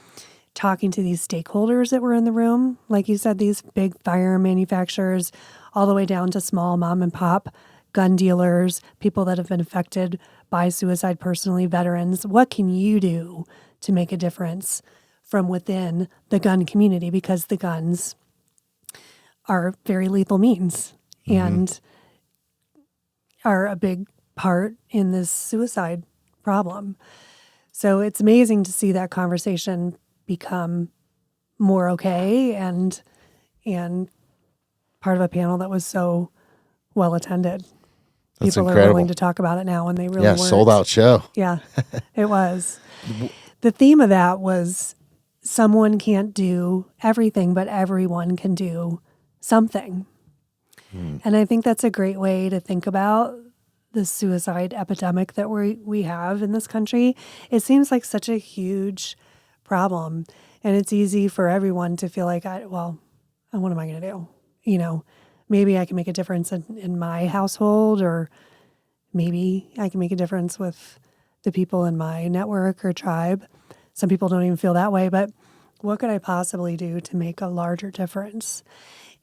talking to these stakeholders that were in the room. Like you said, these big firearm manufacturers, all the way down to small mom and pop gun dealers, people that have been affected by suicide personally, veterans. What can you do to make a difference from within the gun community? Because the guns are very lethal means and are a big part in this suicide problem. So it's amazing to see that conversation become more okay and part of a panel that was so well attended. That's People incredible. are willing to talk about it now when they really weren't. Sold out show. Yeah, it was. The theme of that was someone can't do everything, but everyone can do something. And I think that's a great way to think about the suicide epidemic that we have in this country. It seems like such a huge problem, and it's easy for everyone to feel like, what am I going to do? You know, maybe I can make a difference in my household, or maybe I can make a difference with the people in my network or tribe. Some people don't even feel that way, but what could I possibly do to make a larger difference?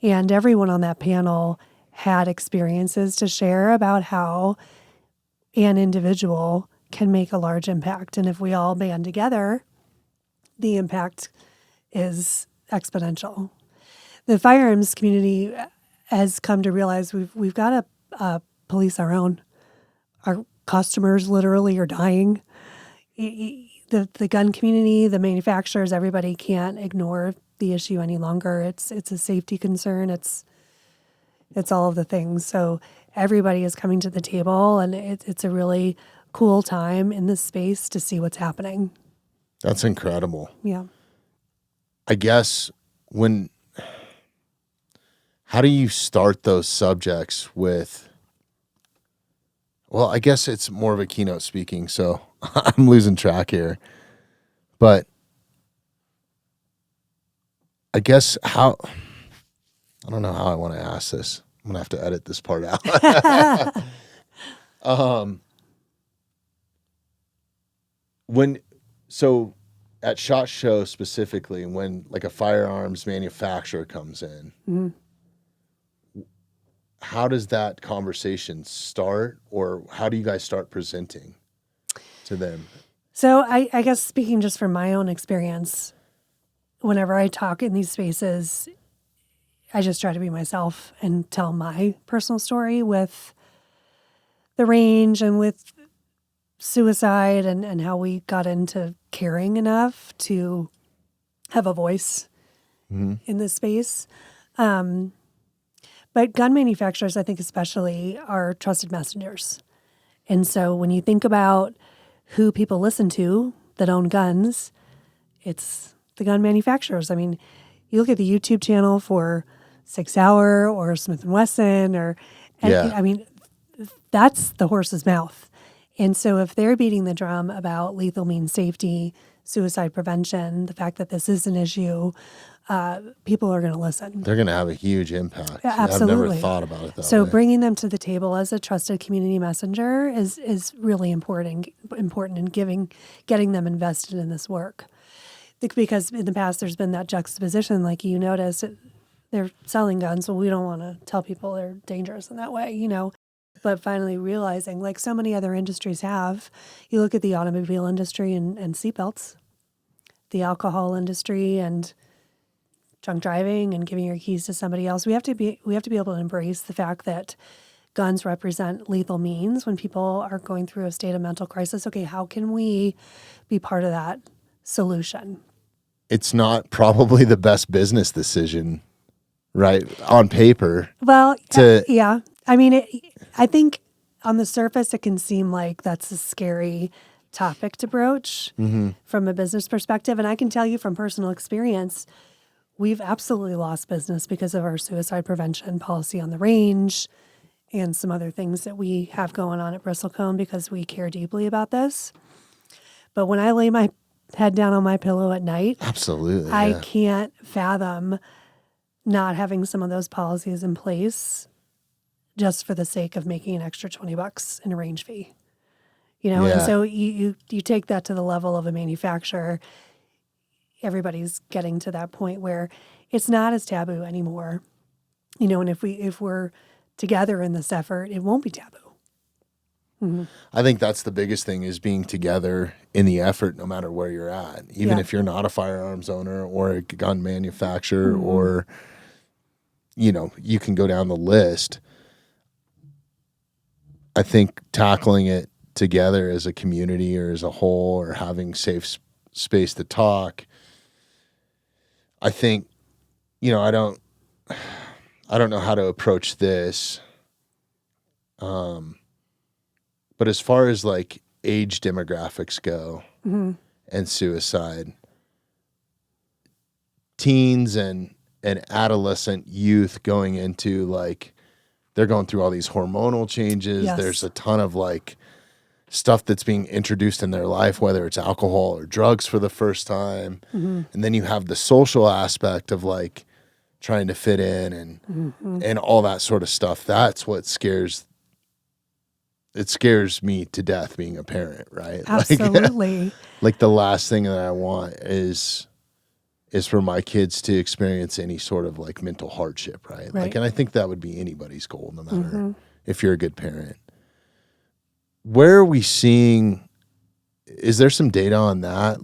And everyone on that panel had experiences to share about how an individual can make a large impact. And if we all band together, the impact is exponential. The firearms community has come to realize we've got to police our own. Our customers literally are dying. The gun community, the manufacturers, everybody can't ignore the issue any longer. It's a safety concern. It's all of the things. So everybody is coming to the table, and it's a really cool time in this space to see what's happening. That's incredible. Yeah. I guess how do you start those subjects with, well, I guess it's more of a keynote speaking, so I'm losing track here. But I guess I don't know how I want to ask this. I'm going to have to edit this part out. So at SHOT Show specifically, when like a firearms manufacturer comes in, how does that conversation start, or how do you guys start presenting to them? So I guess speaking just from my own experience, whenever I talk in these spaces, I just try to be myself and tell my personal story with the range and with suicide and how we got into caring enough to have a voice in this space. But gun manufacturers, I think especially, are trusted messengers. And so when you think about who people listen to that own guns, it's the gun manufacturers. I mean, you look at the YouTube channel for 6 Hour or Smith & Wesson I mean, that's the horse's mouth. And so if they're beating the drum about lethal means safety, suicide prevention, the fact that this is an issue, people are going to listen. They're going to have a huge impact. Yeah, absolutely. I've never thought about it that way. So bringing them to the table as a trusted community messenger is really important in getting them invested in this work. Because in the past there's been that juxtaposition, like you notice, they're selling guns. Well, we don't want to tell people they're dangerous in that way, But finally realizing, like so many other industries have, you look at the automobile industry and seatbelts, the alcohol industry and drunk driving and giving your keys to somebody else. We have to be able to embrace the fact that guns represent lethal means when people are going through a state of mental crisis. Okay, how can we be part of that solution? It's not probably the best business decision, right, on paper. Well, yeah. I mean, I think on the surface it can seem like that's a scary topic to broach from a business perspective. And I can tell you from personal experience, we've absolutely lost business because of our suicide prevention policy on the range and some other things that we have going on at Bristlecone because we care deeply about this. But when I lay my head down on my pillow at night, absolutely, I can't fathom not having some of those policies in place just for the sake of making an extra $20 in a range fee. And so you take that to the level of a manufacturer. Everybody's getting to that point where it's not as taboo anymore. And if we're together in this effort, it won't be taboo. Mm-hmm. I think that's the biggest thing, is being together in the effort, no matter where you're at. Even if you're not a firearms owner or a gun manufacturer or, you can go down the list. I think tackling it together as a community or as a whole, or having safe space to talk, I think, I don't know how to approach this. But as far as like age demographics go and suicide, teens and adolescent youth going into they're going through all these hormonal changes. Yes. There's a ton of stuff that's being introduced in their life, whether it's alcohol or drugs for the first time. And then you have the social aspect of trying to fit in and all that sort of stuff. That's what scares me to death, being a parent, right? Absolutely. The last thing that I want is for my kids to experience any sort of mental hardship, right? And I think that would be anybody's goal, no matter if you're a good parent. Where are we seeing, is there some data on that,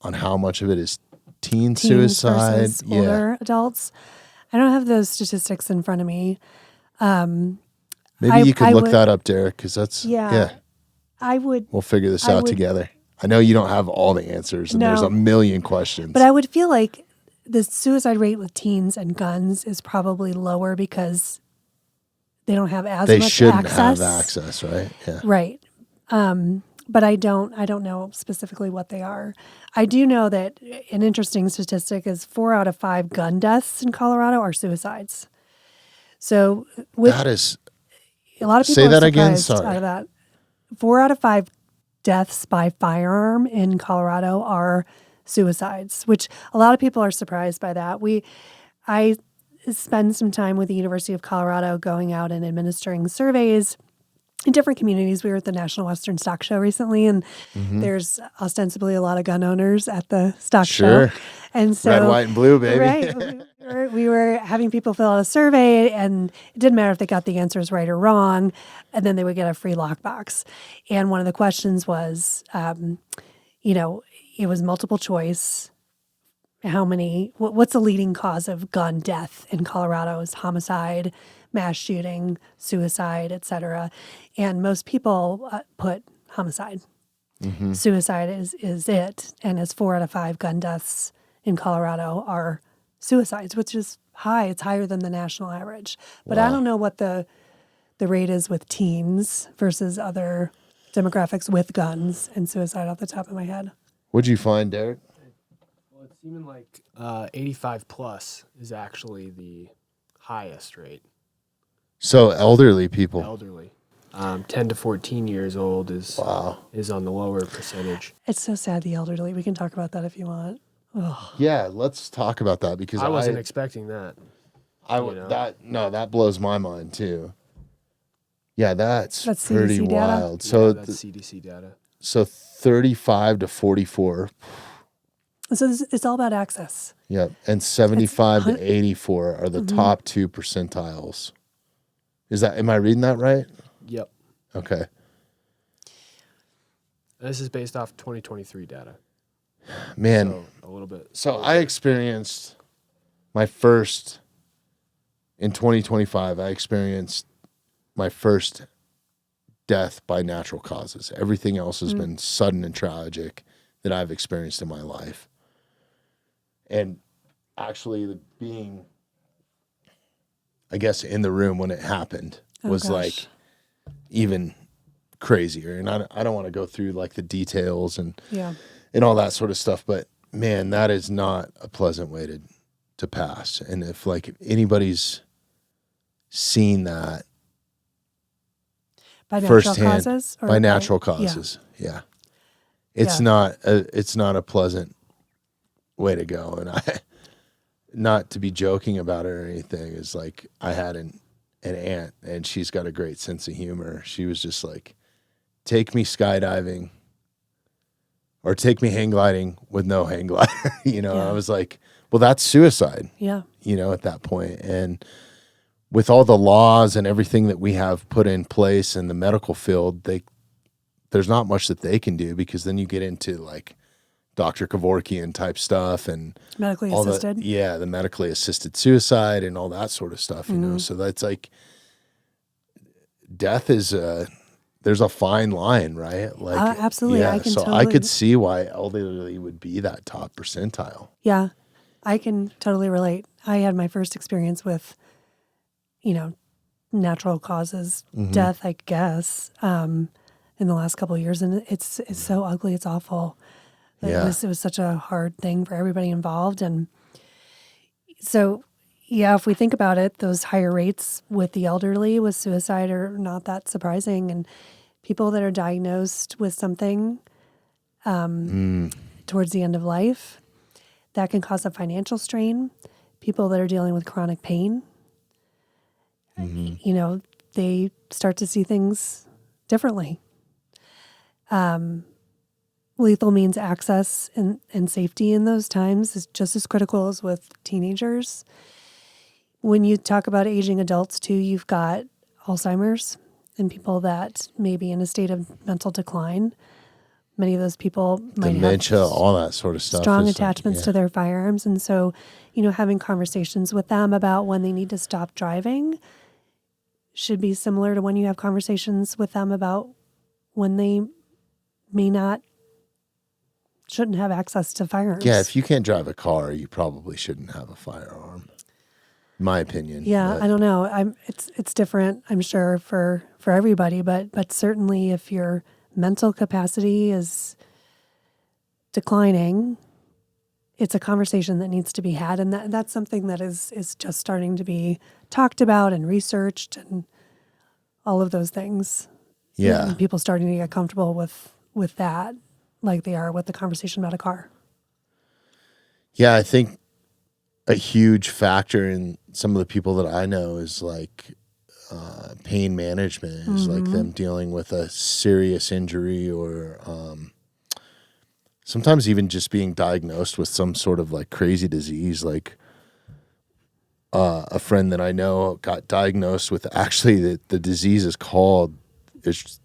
on how much of it is teen suicide? Versus older adults? I don't have those statistics in front of me. Maybe you could look that up, Derek, because that's, I would. We'll figure this out together. I know you don't have all the answers, and there's a million questions. But I would feel like the suicide rate with teens and guns is probably lower because they don't have as much access. They shouldn't have access, right? Yeah. Right. But I don't know specifically what they are. I do know that an interesting statistic is 4 out of 5 gun deaths in Colorado are suicides. So that is a lot of people say that again. Sorry. Out of that. 4 out of 5 deaths by firearm in Colorado are suicides, which a lot of people are surprised by that. I spend some time with the University of Colorado going out and administering surveys in different communities. We were at the National Western Stock Show recently, and there's ostensibly a lot of gun owners at the stock show. And so red, white, and blue, baby. Right. We were having people fill out a survey, and it didn't matter if they got the answers right or wrong, and then they would get a free lockbox. And one of the questions was, it was multiple choice, what's the leading cause of gun death in Colorado is homicide, mass shooting, suicide, etc. And most people put homicide. Mm-hmm. Suicide is it. And as 4 out of 5 gun deaths in Colorado are suicides, which is high. It's higher than the national average. But I don't know what the rate is with teens versus other demographics with guns and suicide off the top of my head. What'd you find, Derek? Well, it's seeming like 85 plus is actually the highest rate. So elderly people. Elderly. 10 to 14 years old is on the lower percentage. It's so sad, the elderly. We can talk about that if you want. Ugh. Yeah, let's talk about that because I wasn't expecting that. That blows my mind too. Yeah, that's pretty CDC data? wild. So that's CDC data. So 35 to 44. So it's all about access. Yep, and 75 to 84 are the top 2 percentiles. Am I reading that right? Yep. Okay. This is based off 2023 data. Man, So a little bit. so I experienced in 2025, I experienced my first death by natural causes. Everything else has been sudden and tragic that I've experienced in my life. And actually being, I guess, in the room when it happened was like even crazier. And I don't want to go through like the details and all that sort of stuff, but man, that is not a pleasant way to pass. And if like anybody's seen that by natural firsthand, causes, or by natural causes, yeah. It's not a pleasant way to go. And I, not to be joking about it or anything, is like I had an aunt and she's got a great sense of humor. She was just like, take me skydiving or take me hang gliding with no hang glider. I was like, well, that's suicide. Yeah. At that point. And with all the laws and everything that we have put in place in the medical field, there's not much that they can do, because then you get into like Dr. Kevorkian type stuff and medically assisted. The medically assisted suicide and all that sort of stuff, So that's like, death is there's a fine line, right? Like absolutely. Yeah, I I could see why elderly would be that top percentile. Yeah, I can totally relate. I had my first experience with, natural causes, death, I guess, in the last couple of years, and it's so ugly. It's awful. It was such a hard thing for everybody involved, and so if we think about it, those higher rates with the elderly with suicide are not that surprising, and people that are diagnosed with something towards the end of life, that can cause a financial strain. People that are dealing with chronic pain, they start to see things differently. Lethal means access and safety in those times is just as critical as with teenagers. When you talk about aging adults too, you've got Alzheimer's and people that may be in a state of mental decline. Many of those people might dementia, have all that sort of stuff. Strong attachments to their firearms. And so, having conversations with them about when they need to stop driving should be similar to when you have conversations with them about when they shouldn't have access to firearms. Yeah, if you can't drive a car, you probably shouldn't have a firearm. My opinion. Yeah, but I don't know. It's different, I'm sure, for everybody, but certainly if your mental capacity is declining, it's a conversation that needs to be had, and that's something that is just starting to be talked about and researched and all of those things. Yeah. And people starting to get comfortable with that, like they are with the conversation about a car. Yeah, I think a huge factor in some of the people that I know is like pain management, is like them dealing with a serious injury or sometimes even just being diagnosed with some sort of like crazy disease. Like a friend that I know got diagnosed with, actually the disease is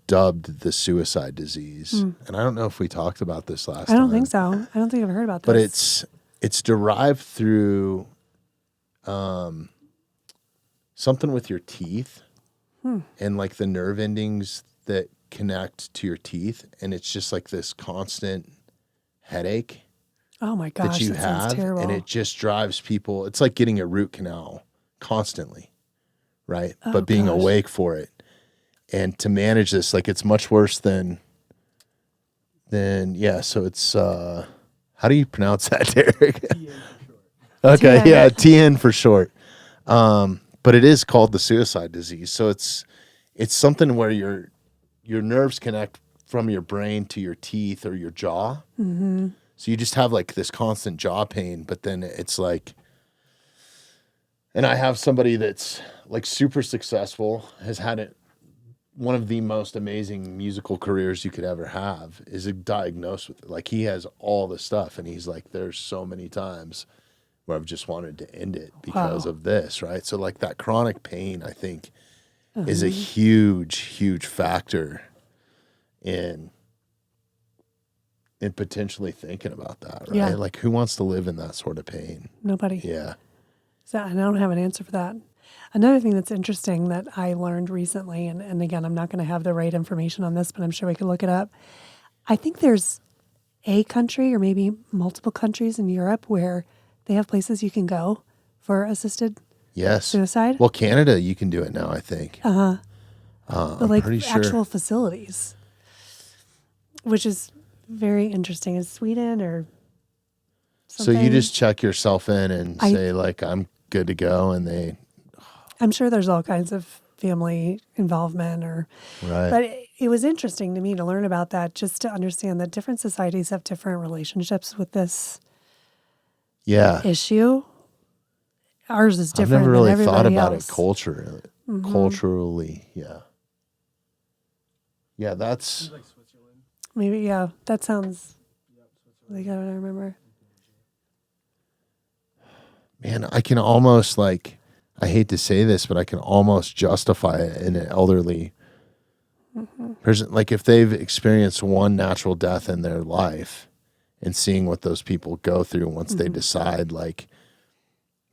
dubbed the suicide disease. And I don't know if we talked about this last time. I don't think so. I don't think I've heard about this. But it's it's derived through something with your teeth and like the nerve endings that connect to your teeth. And it's just like this constant headache Oh my gosh, that you that sounds have. terrible. And it just drives people. It's like getting a root canal constantly, right? Oh, but being gosh. awake for it. And to manage this, like it's much worse than so it's, how do you pronounce that, Derek? Okay, TN. yeah, TN for short. But it is called the suicide disease. So it's something where your nerves connect from your brain to your teeth or your jaw. Mm-hmm. So you just have like this constant jaw pain, but then it's like, and I have somebody that's like super successful, has had it, one of the most amazing musical careers you could ever have, is diagnosed with it. Like he has all the stuff, and he's like, there's so many times where I've just wanted to end it because of this, right? So like that chronic pain, I think, is a huge, huge factor in potentially thinking about that, right? Yeah. Like who wants to live in that sort of pain? Nobody. Yeah. So I don't have an answer for that. Another thing that's interesting that I learned recently, and again, I'm not going to have the right information on this, but I'm sure we can look it up. I think there's a country or maybe multiple countries in Europe where they have places you can go for assisted suicide. Well, Canada, you can do it now, I think. But I'm like pretty sure. actual facilities, which is very interesting. Is Sweden or something? So you just check yourself in and say like, I'm good to go. And I'm sure there's all kinds of family involvement but it was interesting to me to learn about that, just to understand that different societies have different relationships with this issue. Ours is different. I've never really than everybody thought about else. it culturally. Yeah, that's Maybe, that sounds like I don't remember. Man, I can almost like, I hate to say this, but I can almost justify it in an elderly person. Like if they've experienced one natural death in their life and seeing what those people go through once they decide, like,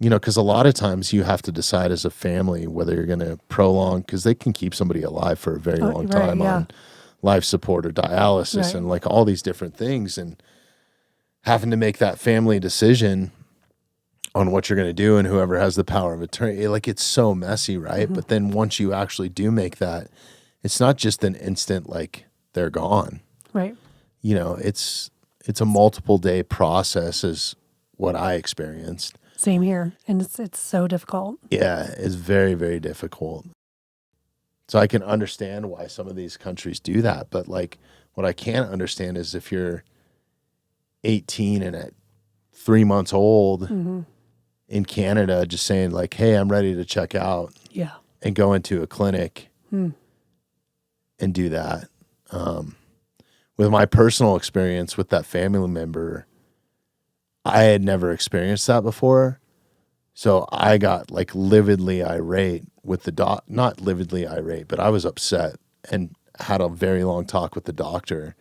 because a lot of times you have to decide as a family whether you're going to prolong, because they can keep somebody alive for a very long time on life support or dialysis and like all these different things, and having to make that family decision on what you're going to do and whoever has the power of attorney. Like it's so messy, right? But then once you actually do make that, it's not just an instant, like they're gone. Right. It's a multiple day process is what I experienced. Same here. And it's so difficult. Yeah, it's very, very difficult. So I can understand why some of these countries do that. But like what I can't understand is if you're 18 and at 3 months old in Canada, just saying like, hey, I'm ready to check out and go into a clinic and do that. With my personal experience with that family member, I had never experienced that before. So I got like lividly irate with the not lividly irate, but I was upset and had a very long talk with the doctor.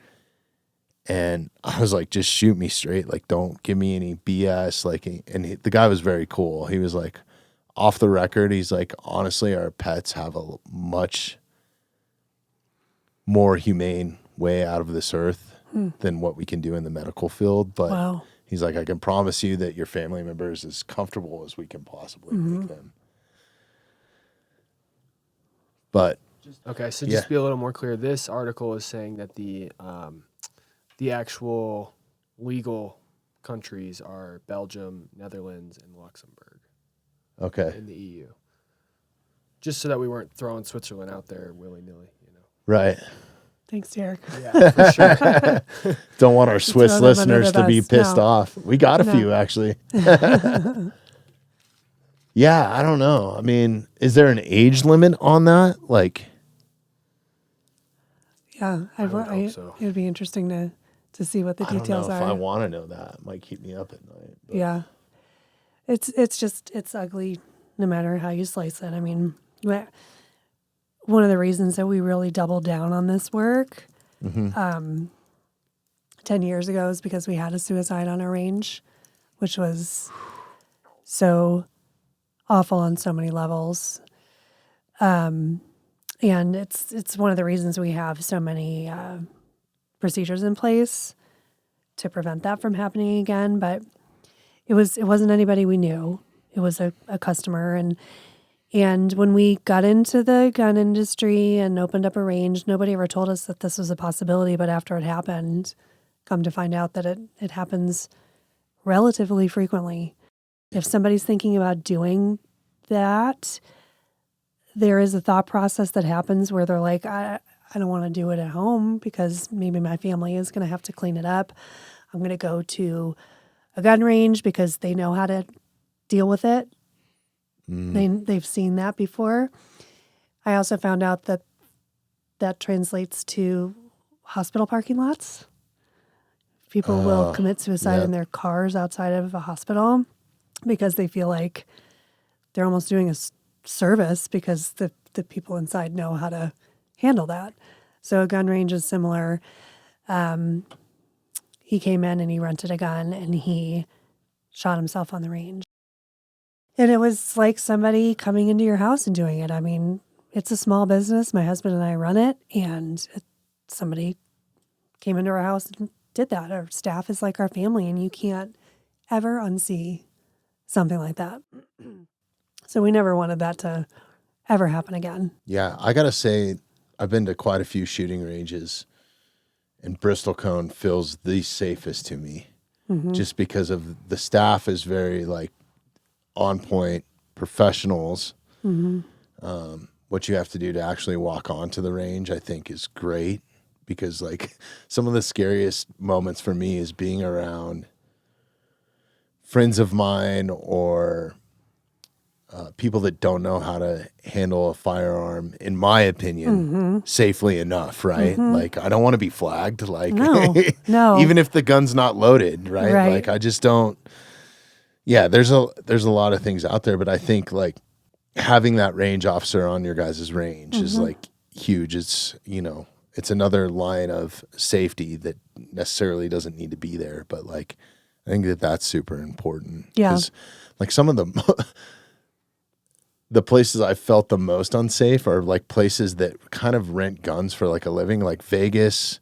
And I was like, just shoot me straight. Like, don't give me any BS. Like, the guy was very cool. He was like, off the record, he's like, honestly, our pets have a much more humane way out of this earth than what we can do in the medical field. But he's like, I can promise you that your family member is as comfortable as we can possibly make them. But okay, so just to be a little more clear, this article is saying that the actual legal countries are Belgium, Netherlands, and Luxembourg. Okay. In the EU. Just so that we weren't throwing Switzerland out there willy-nilly, Right. Thanks, Derek. Yeah, for sure. Don't want our Swiss listeners to be pissed off. We got a few, actually. Yeah, I don't know. I mean, is there an age limit on that? Like, yeah, I would hope so. It would be interesting to see what the details I don't know are. if I want to know that. It might keep me up at night. But. Yeah. It's ugly no matter how you slice it. I mean, one of the reasons that we really doubled down on this work 10 years ago is because we had a suicide on our range which was so awful on so many levels. And it's one of the reasons we have so many procedures in place to prevent that from happening again. But it wasn't anybody we knew. It was a customer. And when we got into the gun industry and opened up a range, nobody ever told us that this was a possibility. But after it happened, come to find out that it happens relatively frequently. If somebody's thinking about doing that, there is a thought process that happens where they're like, I don't want to do it at home because maybe my family is going to have to clean it up. I'm going to go to a gun range because they know how to deal with it. They've seen that before. I also found out that translates to hospital parking lots. People will commit suicide in their cars outside of a hospital because they feel like they're almost doing a service because the people inside know how to handle that. So a gun range is similar. He came in and he rented a gun and he shot himself on the range. And it was like somebody coming into your house and doing it. I mean, it's a small business. My husband and I run it, and somebody came into our house and did that. Our staff is like our family, and you can't ever unsee something like that. So we never wanted that to ever happen again. Yeah, I got to say, I've been to quite a few shooting ranges, and Bristlecone feels the safest to me just because of the staff is very, like, on point professionals. What you have to do to actually walk onto the range, I think, is great because, like, some of the scariest moments for me is being around friends of mine or people that don't know how to handle a firearm, in my opinion, safely enough, right? Like, I don't want to be flagged, like, no. even if the gun's not loaded, right? Like, I just don't. Yeah, there's a lot of things out there, but I think, like, having that range officer on your guys' range is, like, huge. It's, it's another line of safety that necessarily doesn't need to be there, but, like, I think that's super important. Yeah. 'Cause, like, some of the places I felt the most unsafe are, like, places that kind of rent guns for, like, a living, like Vegas.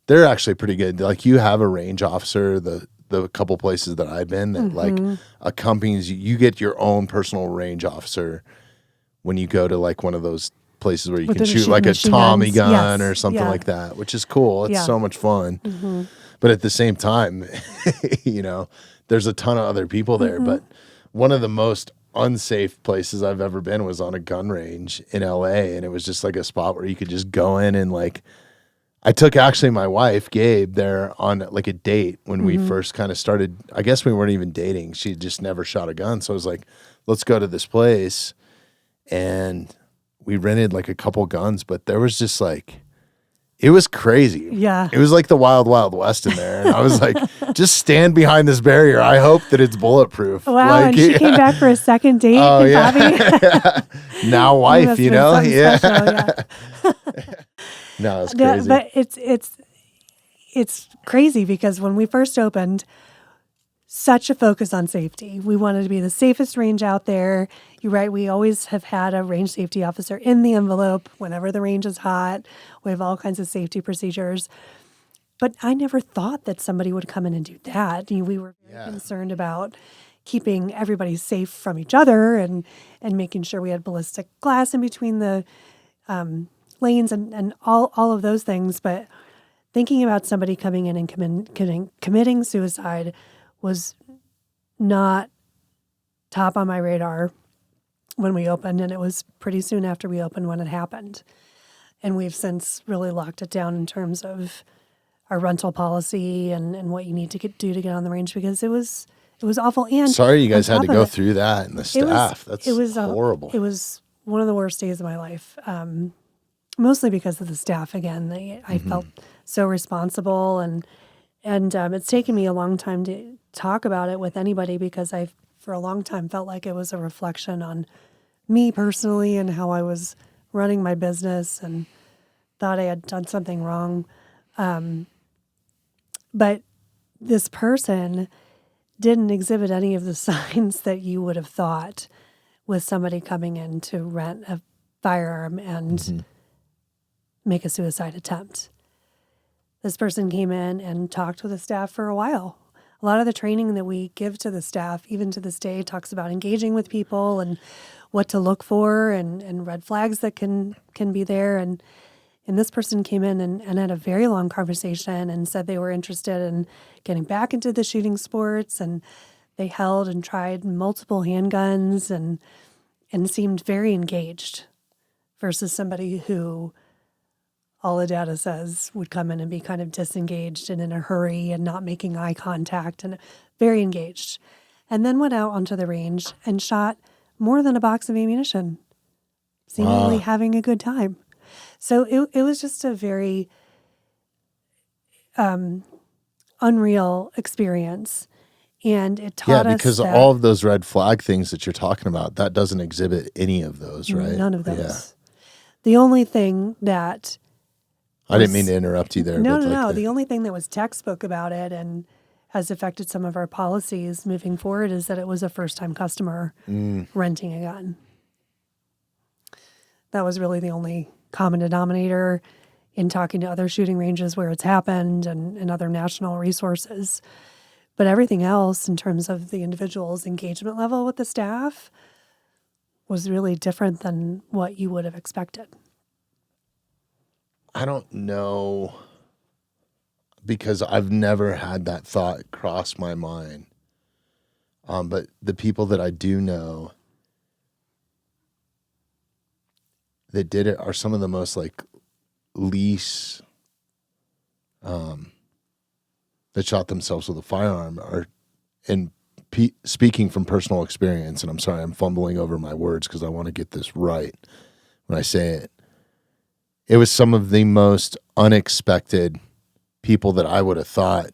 They're actually pretty good. Like, you have a range officer, the couple places that I've been that like accompanies you get your own personal range officer when you go to, like, one of those places where you can shoot like a Tommy gun or something like that, which is cool. It's so much fun. But at the same time, there's a ton of other people there. But one of the most unsafe places I've ever been was on a gun range in LA. And it was just like a spot where you could just go in and, like, I took actually my wife, Gabe, there on, like, a date when we first kind of started. I guess we weren't even dating. She just never shot a gun. So I was like, let's go to this place. And we rented, like, a couple guns, but there was just, like, it was crazy. Yeah. It was like the wild, wild west in there. And I was like, just stand behind this barrier. I hope that it's bulletproof. Wow, like, and she came back for a second date. Oh, yeah. Bobby. Now wife, Yeah. Special, yeah. No, it's crazy. But it's crazy because when we first opened, such a focus on safety. We wanted to be the safest range out there. You're right. We always have had a range safety officer in the envelope whenever the range is hot. We have all kinds of safety procedures. But I never thought that somebody would come in and do that. We were very concerned about keeping everybody safe from each other and making sure we had ballistic glass in between the lanes and all of those things. But thinking about somebody coming in and committing suicide was not top on my radar when we opened, and it was pretty soon after we opened when it happened. And we've since really locked it down in terms of our rental policy and what you need to do to get on the range, because it was awful. And sorry you guys had to go through that and the staff. It was horrible. It was one of the worst days of my life, mostly because of the staff. Again, I felt so responsible, and it's taken me a long time to talk about it with anybody, because I, for a long time, felt like it was a reflection on me personally and how I was running my business and thought I had done something wrong. But this person didn't exhibit any of the signs that you would have thought with somebody coming in to rent a firearm and make a suicide attempt. This person came in and talked with the staff for a while. A lot of the training that we give to the staff, even to this day, talks about engaging with people and what to look for and red flags that can be there. And this person came in and had a very long conversation and said they were interested in getting back into the shooting sports, and they held and tried multiple handguns and seemed very engaged versus somebody who all the data says would come in and be kind of disengaged and in a hurry and not making eye contact and very engaged. And then went out onto the range and shot more than a box of ammunition, seemingly having a good time. So it was just a very unreal experience. And it taught us because that all of those red flag things that you're talking about, that doesn't exhibit any of those, right? None of those. Yeah. The only thing that I didn't mean to interrupt you there. No. The only thing that was textbook about it and has affected some of our policies moving forward is that it was a first-time customer renting a gun. That was really the only common denominator in talking to other shooting ranges where it's happened and other national resources. But everything else in terms of the individual's engagement level with the staff was really different than what you would have expected. I don't know, because I've never had that thought cross my mind. But the people that I do know that did it are some of the most least that shot themselves with a firearm are, and speaking from personal experience, and I'm sorry, I'm fumbling over my words because I want to get this right when I say it. It was some of the most unexpected people that I would have thought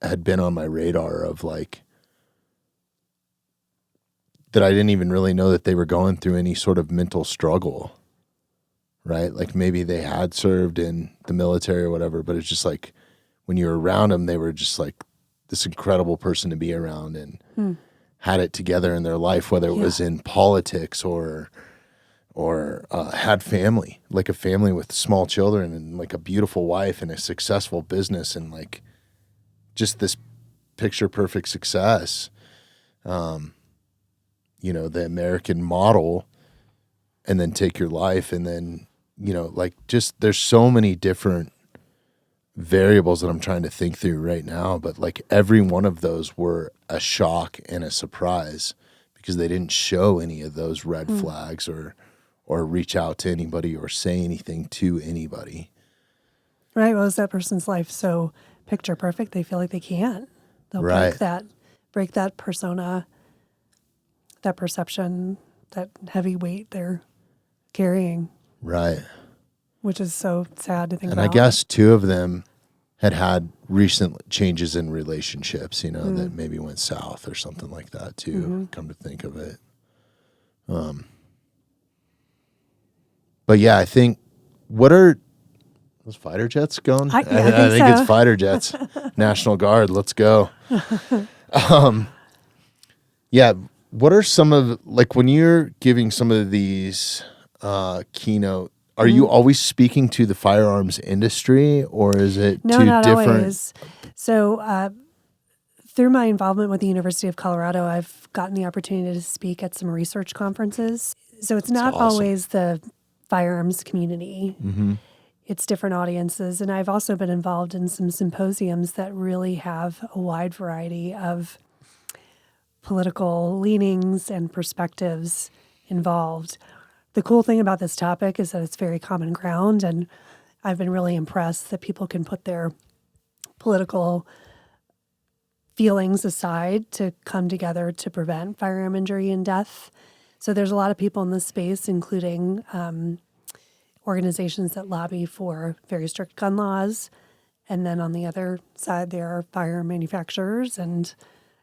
had been on my radar of that I didn't even really know that they were going through any sort of mental struggle, right? Like maybe they had served in the military or whatever, but it's just when you were around them, they were just this incredible person to be around and had it together in their life, whether it was in politics or had family, like a family with small children and a beautiful wife and a successful business and just this picture perfect success. The American model, and then take your life. And then, just there's so many different variables that I'm trying to think through right now. But every one of those were a shock and a surprise because they didn't show any of those red flags or reach out to anybody or say anything to anybody. Right. Well, is that person's life so picture perfect they feel like they can't? They'll break that persona, that perception, that heavy weight they're carrying. Right. Which is so sad to think about. And I guess two of them had recent changes in relationships, that maybe went south or something like that too, come to think of it. But yeah, I think, what are those fighter jets going? I think it's fighter jets. National Guard, let's go. Yeah, what are some of, when you're giving some of these keynote, are you always speaking to the firearms industry, or is it not different? Always. So through my involvement with the University of Colorado, I've gotten the opportunity to speak at some research conferences. So it's not always the firearms community. It's different audiences. And I've also been involved in some symposiums that really have a wide variety of political leanings and perspectives involved. The cool thing about this topic is that it's very common ground, and I've been really impressed that people can put their political feelings aside to come together to prevent firearm injury and death. So there's a lot of people in this space, including organizations that lobby for very strict gun laws. And then on the other side, there are firearm manufacturers and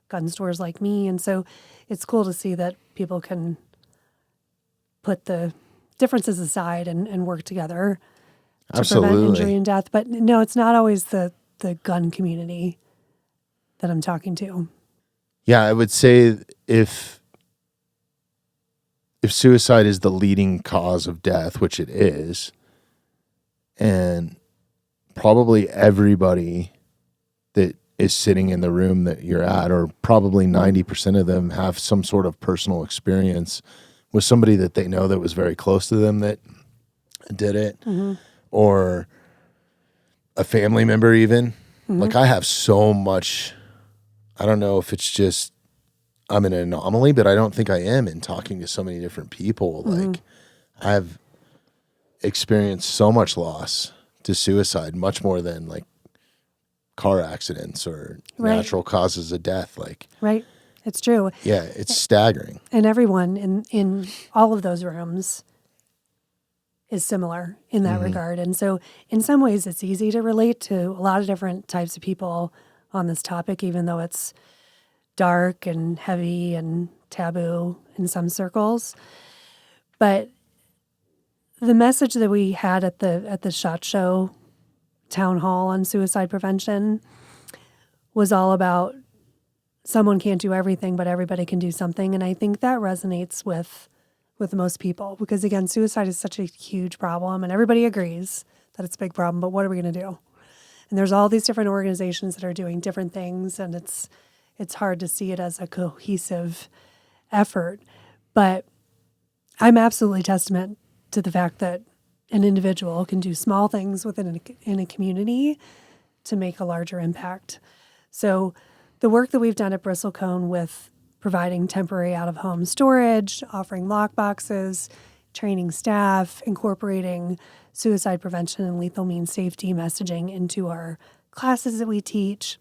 gun stores like me. And so it's cool to see that people can put the differences aside and work together to prevent injury and death. But no, it's not always the gun community that I'm talking to. Yeah, I would say if suicide is the leading cause of death, which it is, and probably everybody that is sitting in the room that you're at, or probably 90% of them, have some sort of personal experience with somebody that they know that was very close to them that did it, or a family member even. Like, I have so much, I don't know if it's just I'm an anomaly, but I don't think I am in talking to so many different people. Like, I've experienced so much loss to suicide, much more than like car accidents or natural causes of death. Like, Right. It's true. yeah, it's staggering. And everyone in all of those rooms is similar in that regard. And so in some ways it's easy to relate to a lot of different types of people on this topic, even though it's dark and heavy and taboo in some circles. But the message that we had at the SHOT Show town hall on suicide prevention was all about someone can't do everything, but everybody can do something. And I think that resonates with most people because, again, suicide is such a huge problem and everybody agrees that it's a big problem, but what are we going to do? And there's all these different organizations that are doing different things, and it's hard to see it as a cohesive effort. But I'm absolutely testament to the fact that an individual can do small things within a community to make a larger impact. So the work that we've done at Bristlecone with providing temporary out-of-home storage, offering lock boxes, training staff, incorporating suicide prevention and lethal means safety messaging into our classes that we teach,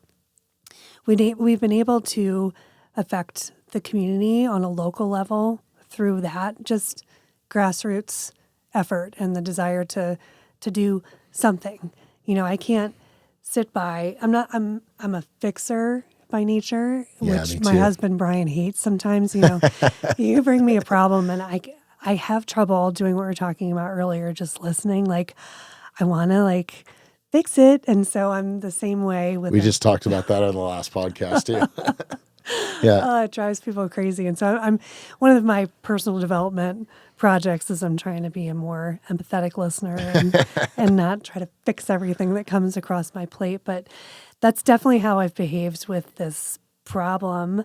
we've been able to affect the community on a local level through that just grassroots effort and the desire to do something. You know, I can't sit by. I'm a fixer by nature, which my husband Brian hates sometimes. You know, you bring me a problem and I have trouble doing what we were talking about earlier, just listening. Like, I want to fix it, and so I'm the same way with. We just talked about that on the last podcast too. Yeah, it drives people crazy, and so I'm one of my personal development projects is I'm trying to be a more empathetic listener and not try to fix everything that comes across my plate. But that's definitely how I've behaved with this problem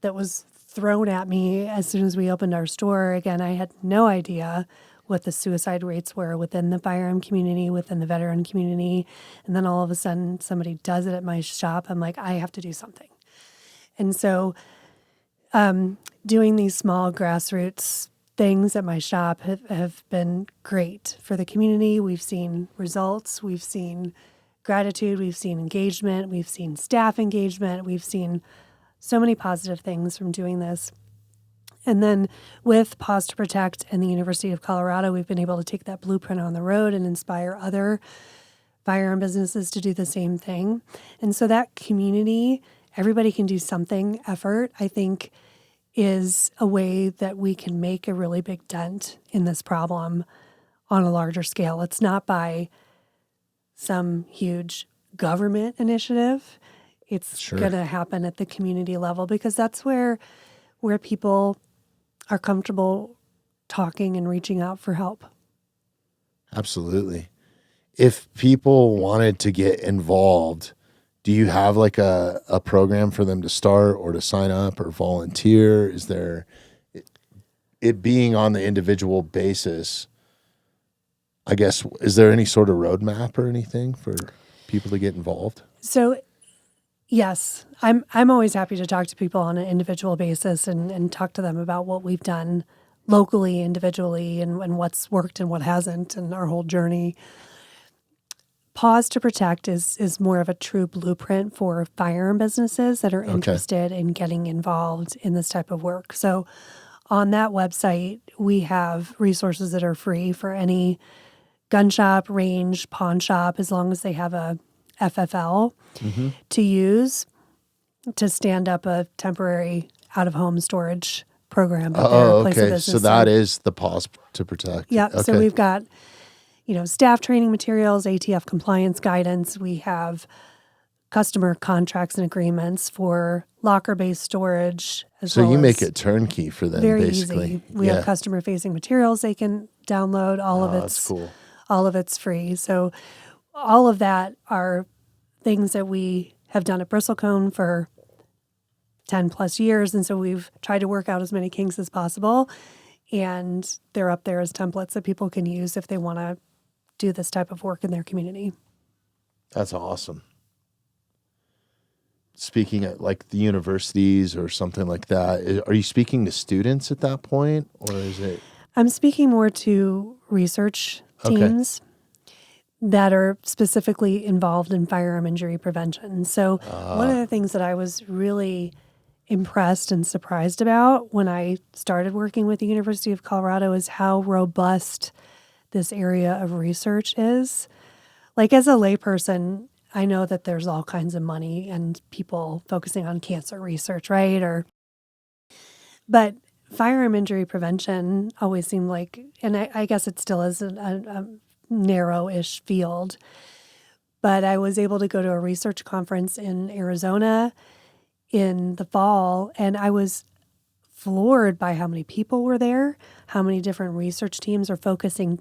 that was thrown at me as soon as we opened our store. Again, I had no idea what the suicide rates were within the firearm community, within the veteran community. And then all of a sudden somebody does it at my shop. I'm like, I have to do something. And so doing these small grassroots things at my shop have been great for the community. We've seen results. We've seen gratitude. We've seen engagement. We've seen staff engagement. We've seen so many positive things from doing this. And then with Pause to Protect and the University of Colorado, we've been able to take that blueprint on the road and inspire other firearm businesses to do the same thing. And so that community, everybody can do something effort, I think, is a way that we can make a really big dent in this problem on a larger scale. It's not by some huge government initiative. It's going to happen at the community level because that's where people are comfortable talking and reaching out for help. absolutely. If people wanted to get involved, do you have like a program for them to start or to sign up or volunteer? Is there, it being on the individual basis, I guess, is there any sort of roadmap or anything for people to get involved? So, yes, I'm always happy to talk to people on an individual basis and talk to them about what we've done locally, individually, and what's worked and what hasn't, and our whole journey. Pause to Protect is more of a true blueprint for firearm businesses that are interested in getting involved in this type of work. So on that website, we have resources that are free for any gun shop, range, pawn shop, as long as they have a FFL to use to stand up a temporary out-of-home storage program at their place of business. So that is the Pause to Protect. Yeah. Okay. So we've got staff training materials, ATF compliance guidance. We have customer contracts and agreements for locker-based storage. So you make it turnkey for them, very basically. easy. We have customer-facing materials they can download. That's cool. All of it's free. So all of that are things that we have done at Bristlecone for 10 plus years. And so we've tried to work out as many kinks as possible. And they're up there as templates that people can use if they want to do this type of work in their community. That's awesome. Speaking at like the universities or something like that, are you speaking to students at that point, or is it? I'm speaking more to research teams that are specifically involved in firearm injury prevention. So one of the things that I was really impressed and surprised about when I started working with the University of Colorado is how robust this area of research is. Like, as a layperson, I know that there's all kinds of money and people focusing on cancer research, right? But firearm injury prevention always seemed like, and I guess it still is a narrow-ish field, but I was able to go to a research conference in Arizona in the fall, and I was floored by how many people were there, how many different research teams are focusing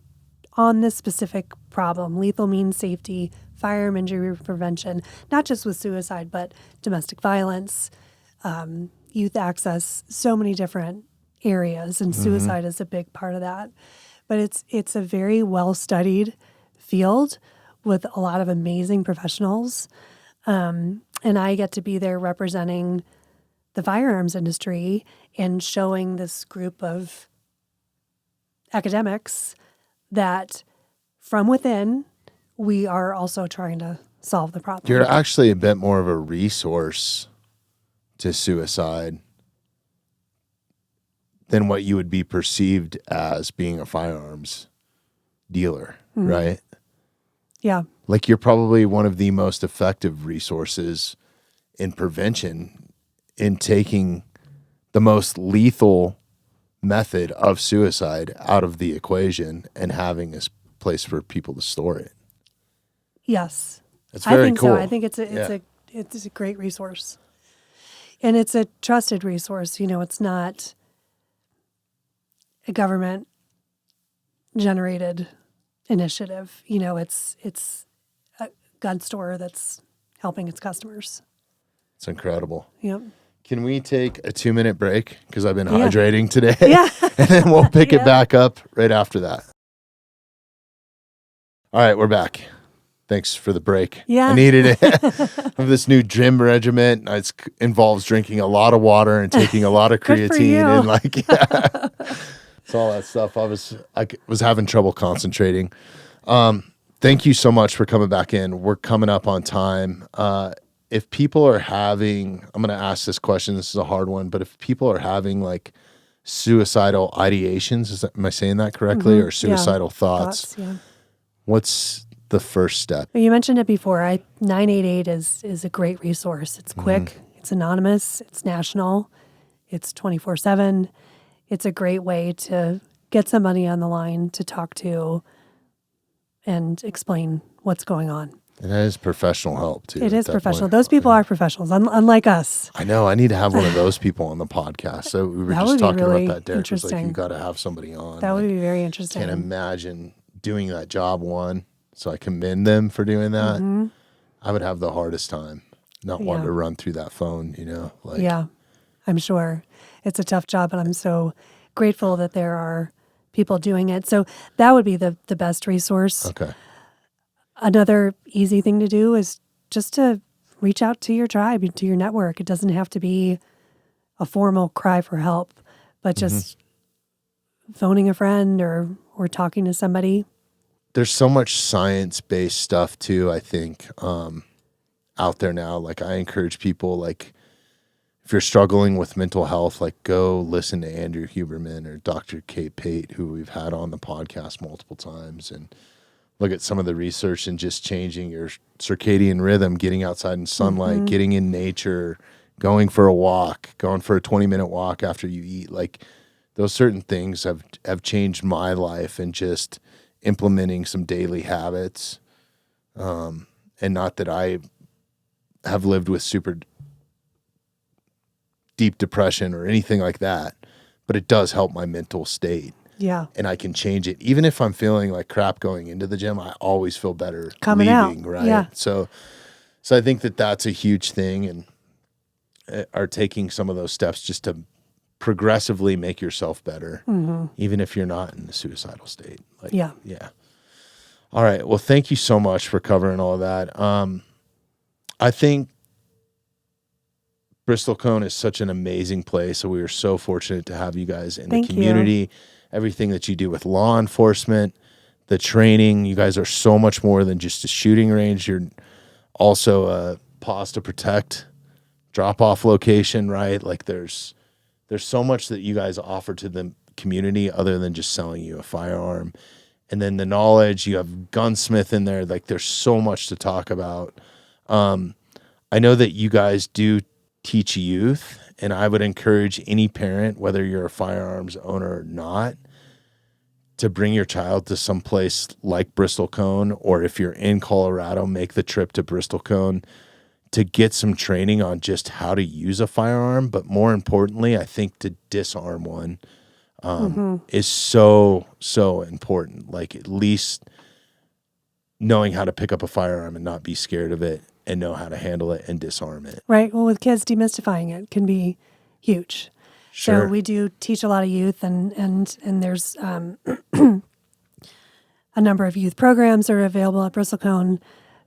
on this specific problem: lethal means safety, firearm injury prevention, not just with suicide, but domestic violence, youth access, so many different areas, and suicide is a big part of that. But it's a very well-studied field with a lot of amazing professionals, and I get to be there representing the firearms industry and showing this group of academics that from within, we are also trying to solve the problem. You're actually a bit more of a resource to suicide than what you would be perceived as being a firearms dealer, right? Yeah. Like, you're probably one of the most effective resources in prevention, in taking the most lethal method of suicide out of the equation and having a place for people to store it. Yes. It's very I think cool. so. I think it's a great resource. And it's a trusted resource. You know, it's not a government generated initiative. You know, it's a gun store that's helping its customers. It's incredible. Yep. Can we take a 2-minute break? Because I've been hydrating today. Yeah. And then we'll pick it back up right after that. All right, we're back. Thanks for the break. Yeah. I needed it. I have this new gym regimen. It involves drinking a lot of water and taking a lot of Good for creatine you. and it's all that stuff. I was having trouble concentrating. Thank you so much for coming back in. We're coming up on time. If people are having, I'm going to ask this question. This is a hard one, but if people are having like suicidal ideations, am I saying that correctly? Or suicidal thoughts? Yeah. What's the first step? Well, you mentioned it before. 988 is a great resource. It's quick. It's anonymous. It's national. It's 24/7. It's a great way to get somebody on the line to talk to and explain what's going on. And that is professional help too. It is professional. Those people are professionals, unlike us. I know. I need to have one of those people on the podcast. So we were That just would be talking really about that. Derek was like, interesting. you got to have somebody on. That would be very interesting. Can't imagine doing that job one. So I commend them for doing that. I would have the hardest time not wanting to run through that phone, you know? Yeah, I'm sure. It's a tough job, and I'm so grateful that there are people doing it. So that would be the best resource. Okay. Another easy thing to do is just to reach out to your tribe, to your network. It doesn't have to be a formal cry for help, but just phoning a friend or talking to somebody. There's so much science-based stuff too, I think, out there now. Like, I encourage people, like, if you're struggling with mental health, like, go listen to Andrew Huberman or Dr. Kate Pate, who we've had on the podcast multiple times, and look at some of the research and just changing your circadian rhythm, getting outside in sunlight, getting in nature, going for a walk, going for a 20-minute walk after you eat. Like, those certain things have changed my life, and just implementing some daily habits. And not that I have lived with super deep depression or anything like that, but it does help my mental state. Yeah. And I can change it. Even if I'm feeling like crap going into the gym, I always feel better Coming leaving, out. right? Yeah. So I think that that's a huge thing, and are taking some of those steps just to progressively make yourself better, even if you're not in a suicidal state. Like, Yeah. Yeah. All right. Well, thank you so much for covering all that. I think Bristlecone is such an amazing place. So we are so fortunate to have you guys in the community. Everything that you do with law enforcement, the training, you guys are so much more than just a shooting range. You're also a pause to protect drop-off location, right? Like there's so much that you guys offer to the community other than just selling you a firearm. And then the knowledge, you have gunsmith in there. Like there's so much to talk about. I know that you guys do teach youth, and I would encourage any parent, whether you're a firearms owner or not, to bring your child to some place like Bristlecone, or if you're in Colorado, make the trip to Bristlecone to get some training on just how to use a firearm. But more importantly, I think to disarm one is so, so important. Like at least knowing how to pick up a firearm and not be scared of it and know how to handle it and disarm it. Right. Well, with kids, demystifying it can be huge. Sure. So we do teach a lot of youth, and there's a number of youth programs that are available at Bristlecone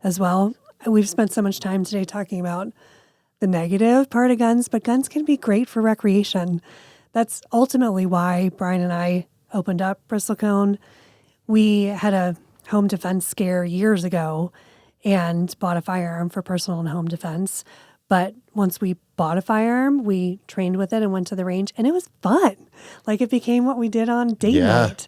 as well. We've spent so much time today talking about the negative part of guns, but guns can be great for recreation. That's ultimately why Brian and I opened up Bristlecone. We had a home defense scare years ago and bought a firearm for personal and home defense. But once we bought a firearm, we trained with it and went to the range, and it was fun. Like it became what we did on date night.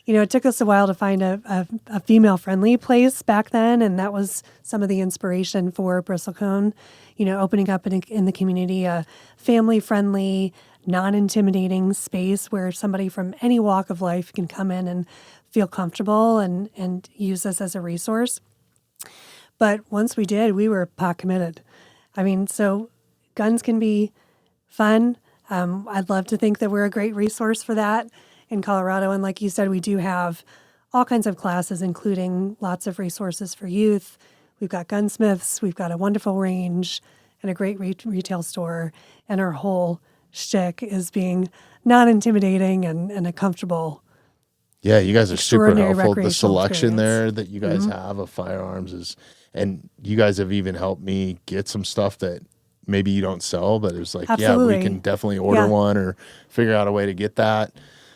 You know, it took us a while to find a female-friendly place back then, and that was some of the inspiration for Bristlecone, you know, opening up in the community a family-friendly, non-intimidating space where somebody from any walk of life can come in and feel comfortable and use this as a resource. But once we did, we were pot committed. I mean, so guns can be fun. I'd love to think that we're a great resource for that in Colorado. And like you said, we do have all kinds of classes, including lots of resources for youth. We've got gunsmiths, we've got a wonderful range and a great retail store. And our whole shtick is being non-intimidating and a comfortable. Yeah, you guys are super helpful. The selection experience there that you guys have of firearms is, and you guys have even helped me get some stuff that maybe you don't sell, but it's like, Absolutely. Yeah, we can definitely order one or figure out a way to get that,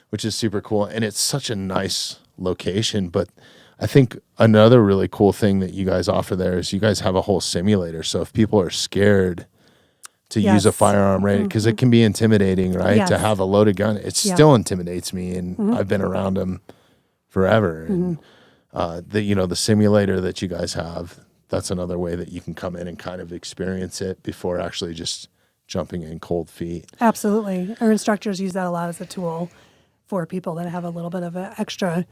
which is super cool. And it's such a nice location. But I think another really cool thing that you guys offer there is you guys have a whole simulator. So if people are scared to use a firearm, right? Because it can be intimidating, right? Yes. To have a loaded gun. It still intimidates me, and I've been around them forever. And the simulator that you guys have, that's another way that you can come in and kind of experience it before actually just jumping in cold feet. Absolutely. Our instructors use that a lot as a tool for people that have a little bit of an extra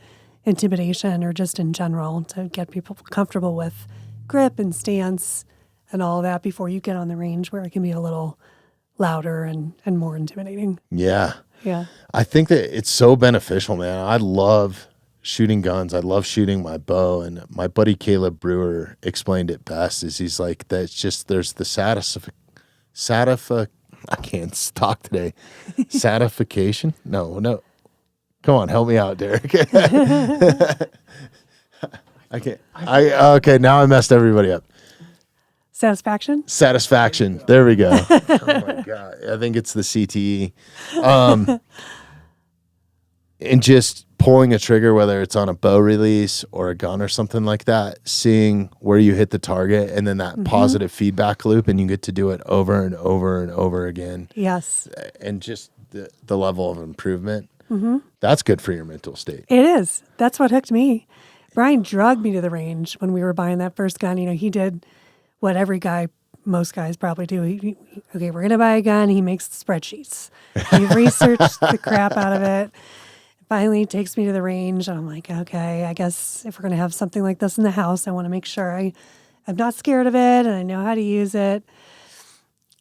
intimidation or just in general to get people comfortable with grip and stance and all of that before you get on the range where it can be a little louder and more intimidating. Yeah. Yeah. I think that it's so beneficial, man. I love shooting guns. I love shooting my bow. And my buddy Caleb Brewer explained it best is he's like, that's just, there's the I can't talk today. Satification? No. Come on, help me out, Derek. I can't. Okay, now I messed everybody up. Satisfaction. There we go. Oh my God. I think it's the CTE. And just pulling a trigger, whether it's on a bow release or a gun or something like that, seeing where you hit the target and then that positive feedback loop, and you get to do it over and over and over again. Yes. And just the level of improvement. That's good for your mental state. It is. That's what hooked me. Brian drugged me to the range when we were buying that first gun. You know, he did what most guys probably do. Okay, we're going to buy a gun. He makes spreadsheets. He researched the crap out of it. Finally, he takes me to the range. And I'm like, okay, I guess if we're going to have something like this in the house, I want to make sure I I'm not scared of it and I know how to use it.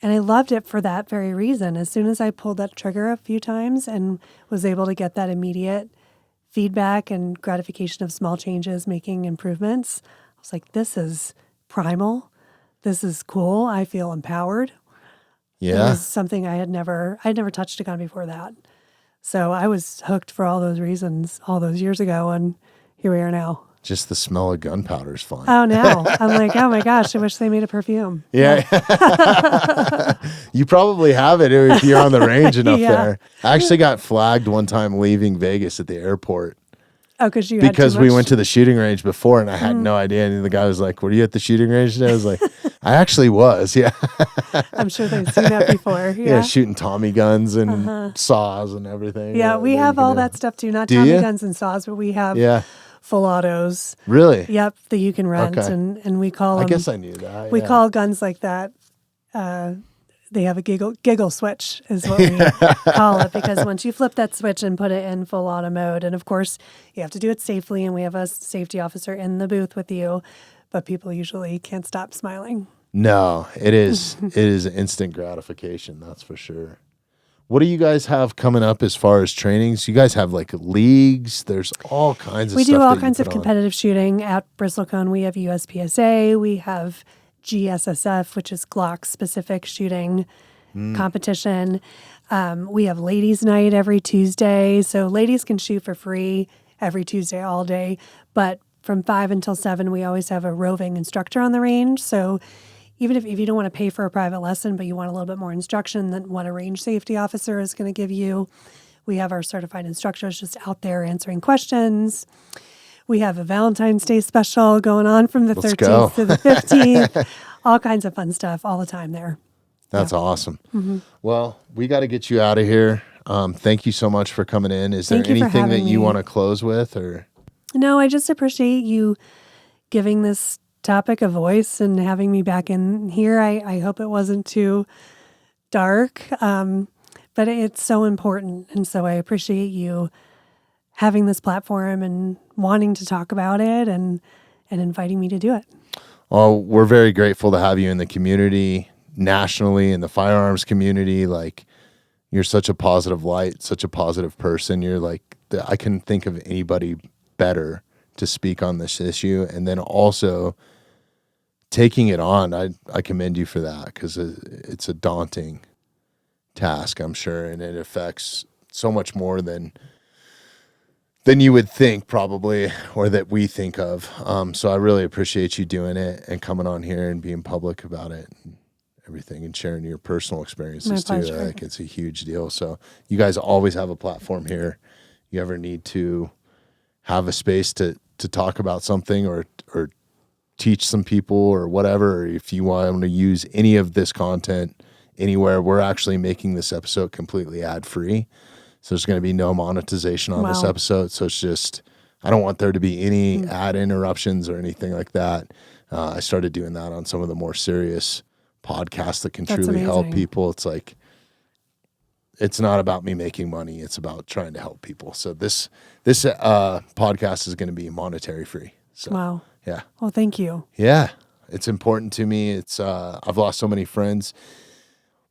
And I loved it for that very reason. As soon as I pulled that trigger a few times and was able to get that immediate feedback and gratification of small changes, making improvements, I was like, this is primal. This is cool. I feel empowered. Yeah. It was something I'd never touched a gun before that. So I was hooked for all those reasons all those years ago, and here we are now. Just the smell of gunpowder is fun. Oh, now I'm like, oh my gosh, I wish they made a perfume. Yeah. You probably have it if you're on the range enough there. I actually got flagged one time leaving Vegas at the airport. Oh, because we went to the shooting range before and I had no idea. And the guy was like, were you at the shooting range today? I was like, I actually was. Yeah. I'm sure they've seen that before. Yeah, shooting Tommy guns and saws and everything. Yeah, we have all that stuff too. Not Tommy guns and saws, but we have full autos. Really? Yep, that you can rent. Okay. And we call them. I guess I knew that. We call guns like that. They have a giggle switch is what we call it, because once you flip that switch and put it in full auto mode, and of course you have to do it safely, and we have a safety officer in the booth with you, but people usually can't stop smiling. No, it is instant gratification, that's for sure. What do you guys have coming up as far as trainings? You guys have like leagues. There's all kinds of stuff. We do all kinds of competitive shooting at Bristlecone. We have USPSA. We have GSSF, which is Glock specific shooting competition. We have ladies night every Tuesday. So ladies can shoot for free every Tuesday all day. But from 5 until 7, we always have a roving instructor on the range. So even if you don't want to pay for a private lesson, but you want a little bit more instruction than what a range safety officer is going to give you, we have our certified instructors just out there answering questions. We have a Valentine's Day special going on from the 13th to the 15th. All kinds of fun stuff all the time there. That's awesome. Mm-hmm. Well, we got to get you out of here. Thank you so much for coming in. Is there anything that you want to close with? Or no, I just appreciate you giving this topic a voice and having me back in here. I hope it wasn't too dark, but it's so important. And so I appreciate you having this platform and wanting to talk about it and inviting me to do it. Well, we're very grateful to have you in the community, nationally, in the firearms community. Like, you're such a positive light, such a positive person. You're like, I couldn't think of anybody better to speak on this issue. And then also taking it on, I commend you for that, because it's a daunting task, I'm sure, and it affects so much more than you would think, probably, or that we think of. So I really appreciate you doing it and coming on here and being public about it and everything and sharing your personal experiences too. Like, it's a huge deal. So you guys always have a platform here. You ever need to have a space to talk about something or teach some people or whatever, or if you want to use any of this content anywhere, we're actually making this episode completely ad-free. So there's going to be no monetization on this episode. So it's just, I don't want there to be any ad interruptions or anything like that. I started doing that on some of the more serious podcasts that can truly help people. It's like, it's not about me making money. It's about trying to help people. So this podcast is going to be monetary free. So, wow. Yeah. Well, thank you. Yeah. It's important to me. It's, I've lost so many friends.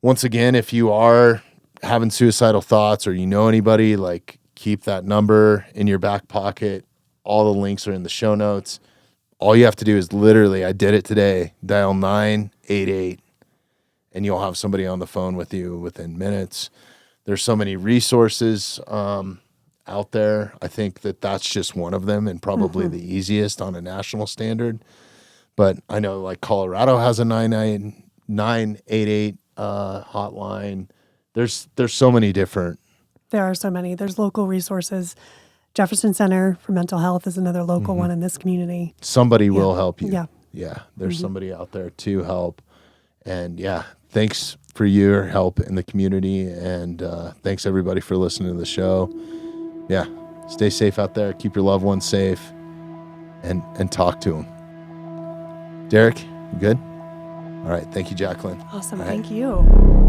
Once again, if you are having suicidal thoughts or you know anybody, like, keep that number in your back pocket. All the links are in the show notes. All you have to do is literally, I did it today, dial 988 and you'll have somebody on the phone with you within minutes. There's so many resources out there. I think that's just one of them, and probably the easiest on a national standard. But I know, like, Colorado has a 988 hotline. There's so many different. There are so many. There's local resources. Jefferson Center for Mental Health is another local one in this community. Somebody will help you. Yeah. Yeah. There's somebody out there to help. And yeah, thanks for your help in the community. And thanks everybody for listening to the show. Yeah. Stay safe out there. Keep your loved ones safe and talk to them. Derek, you good? All right. Thank you, Jacqueline. Awesome. Thank you.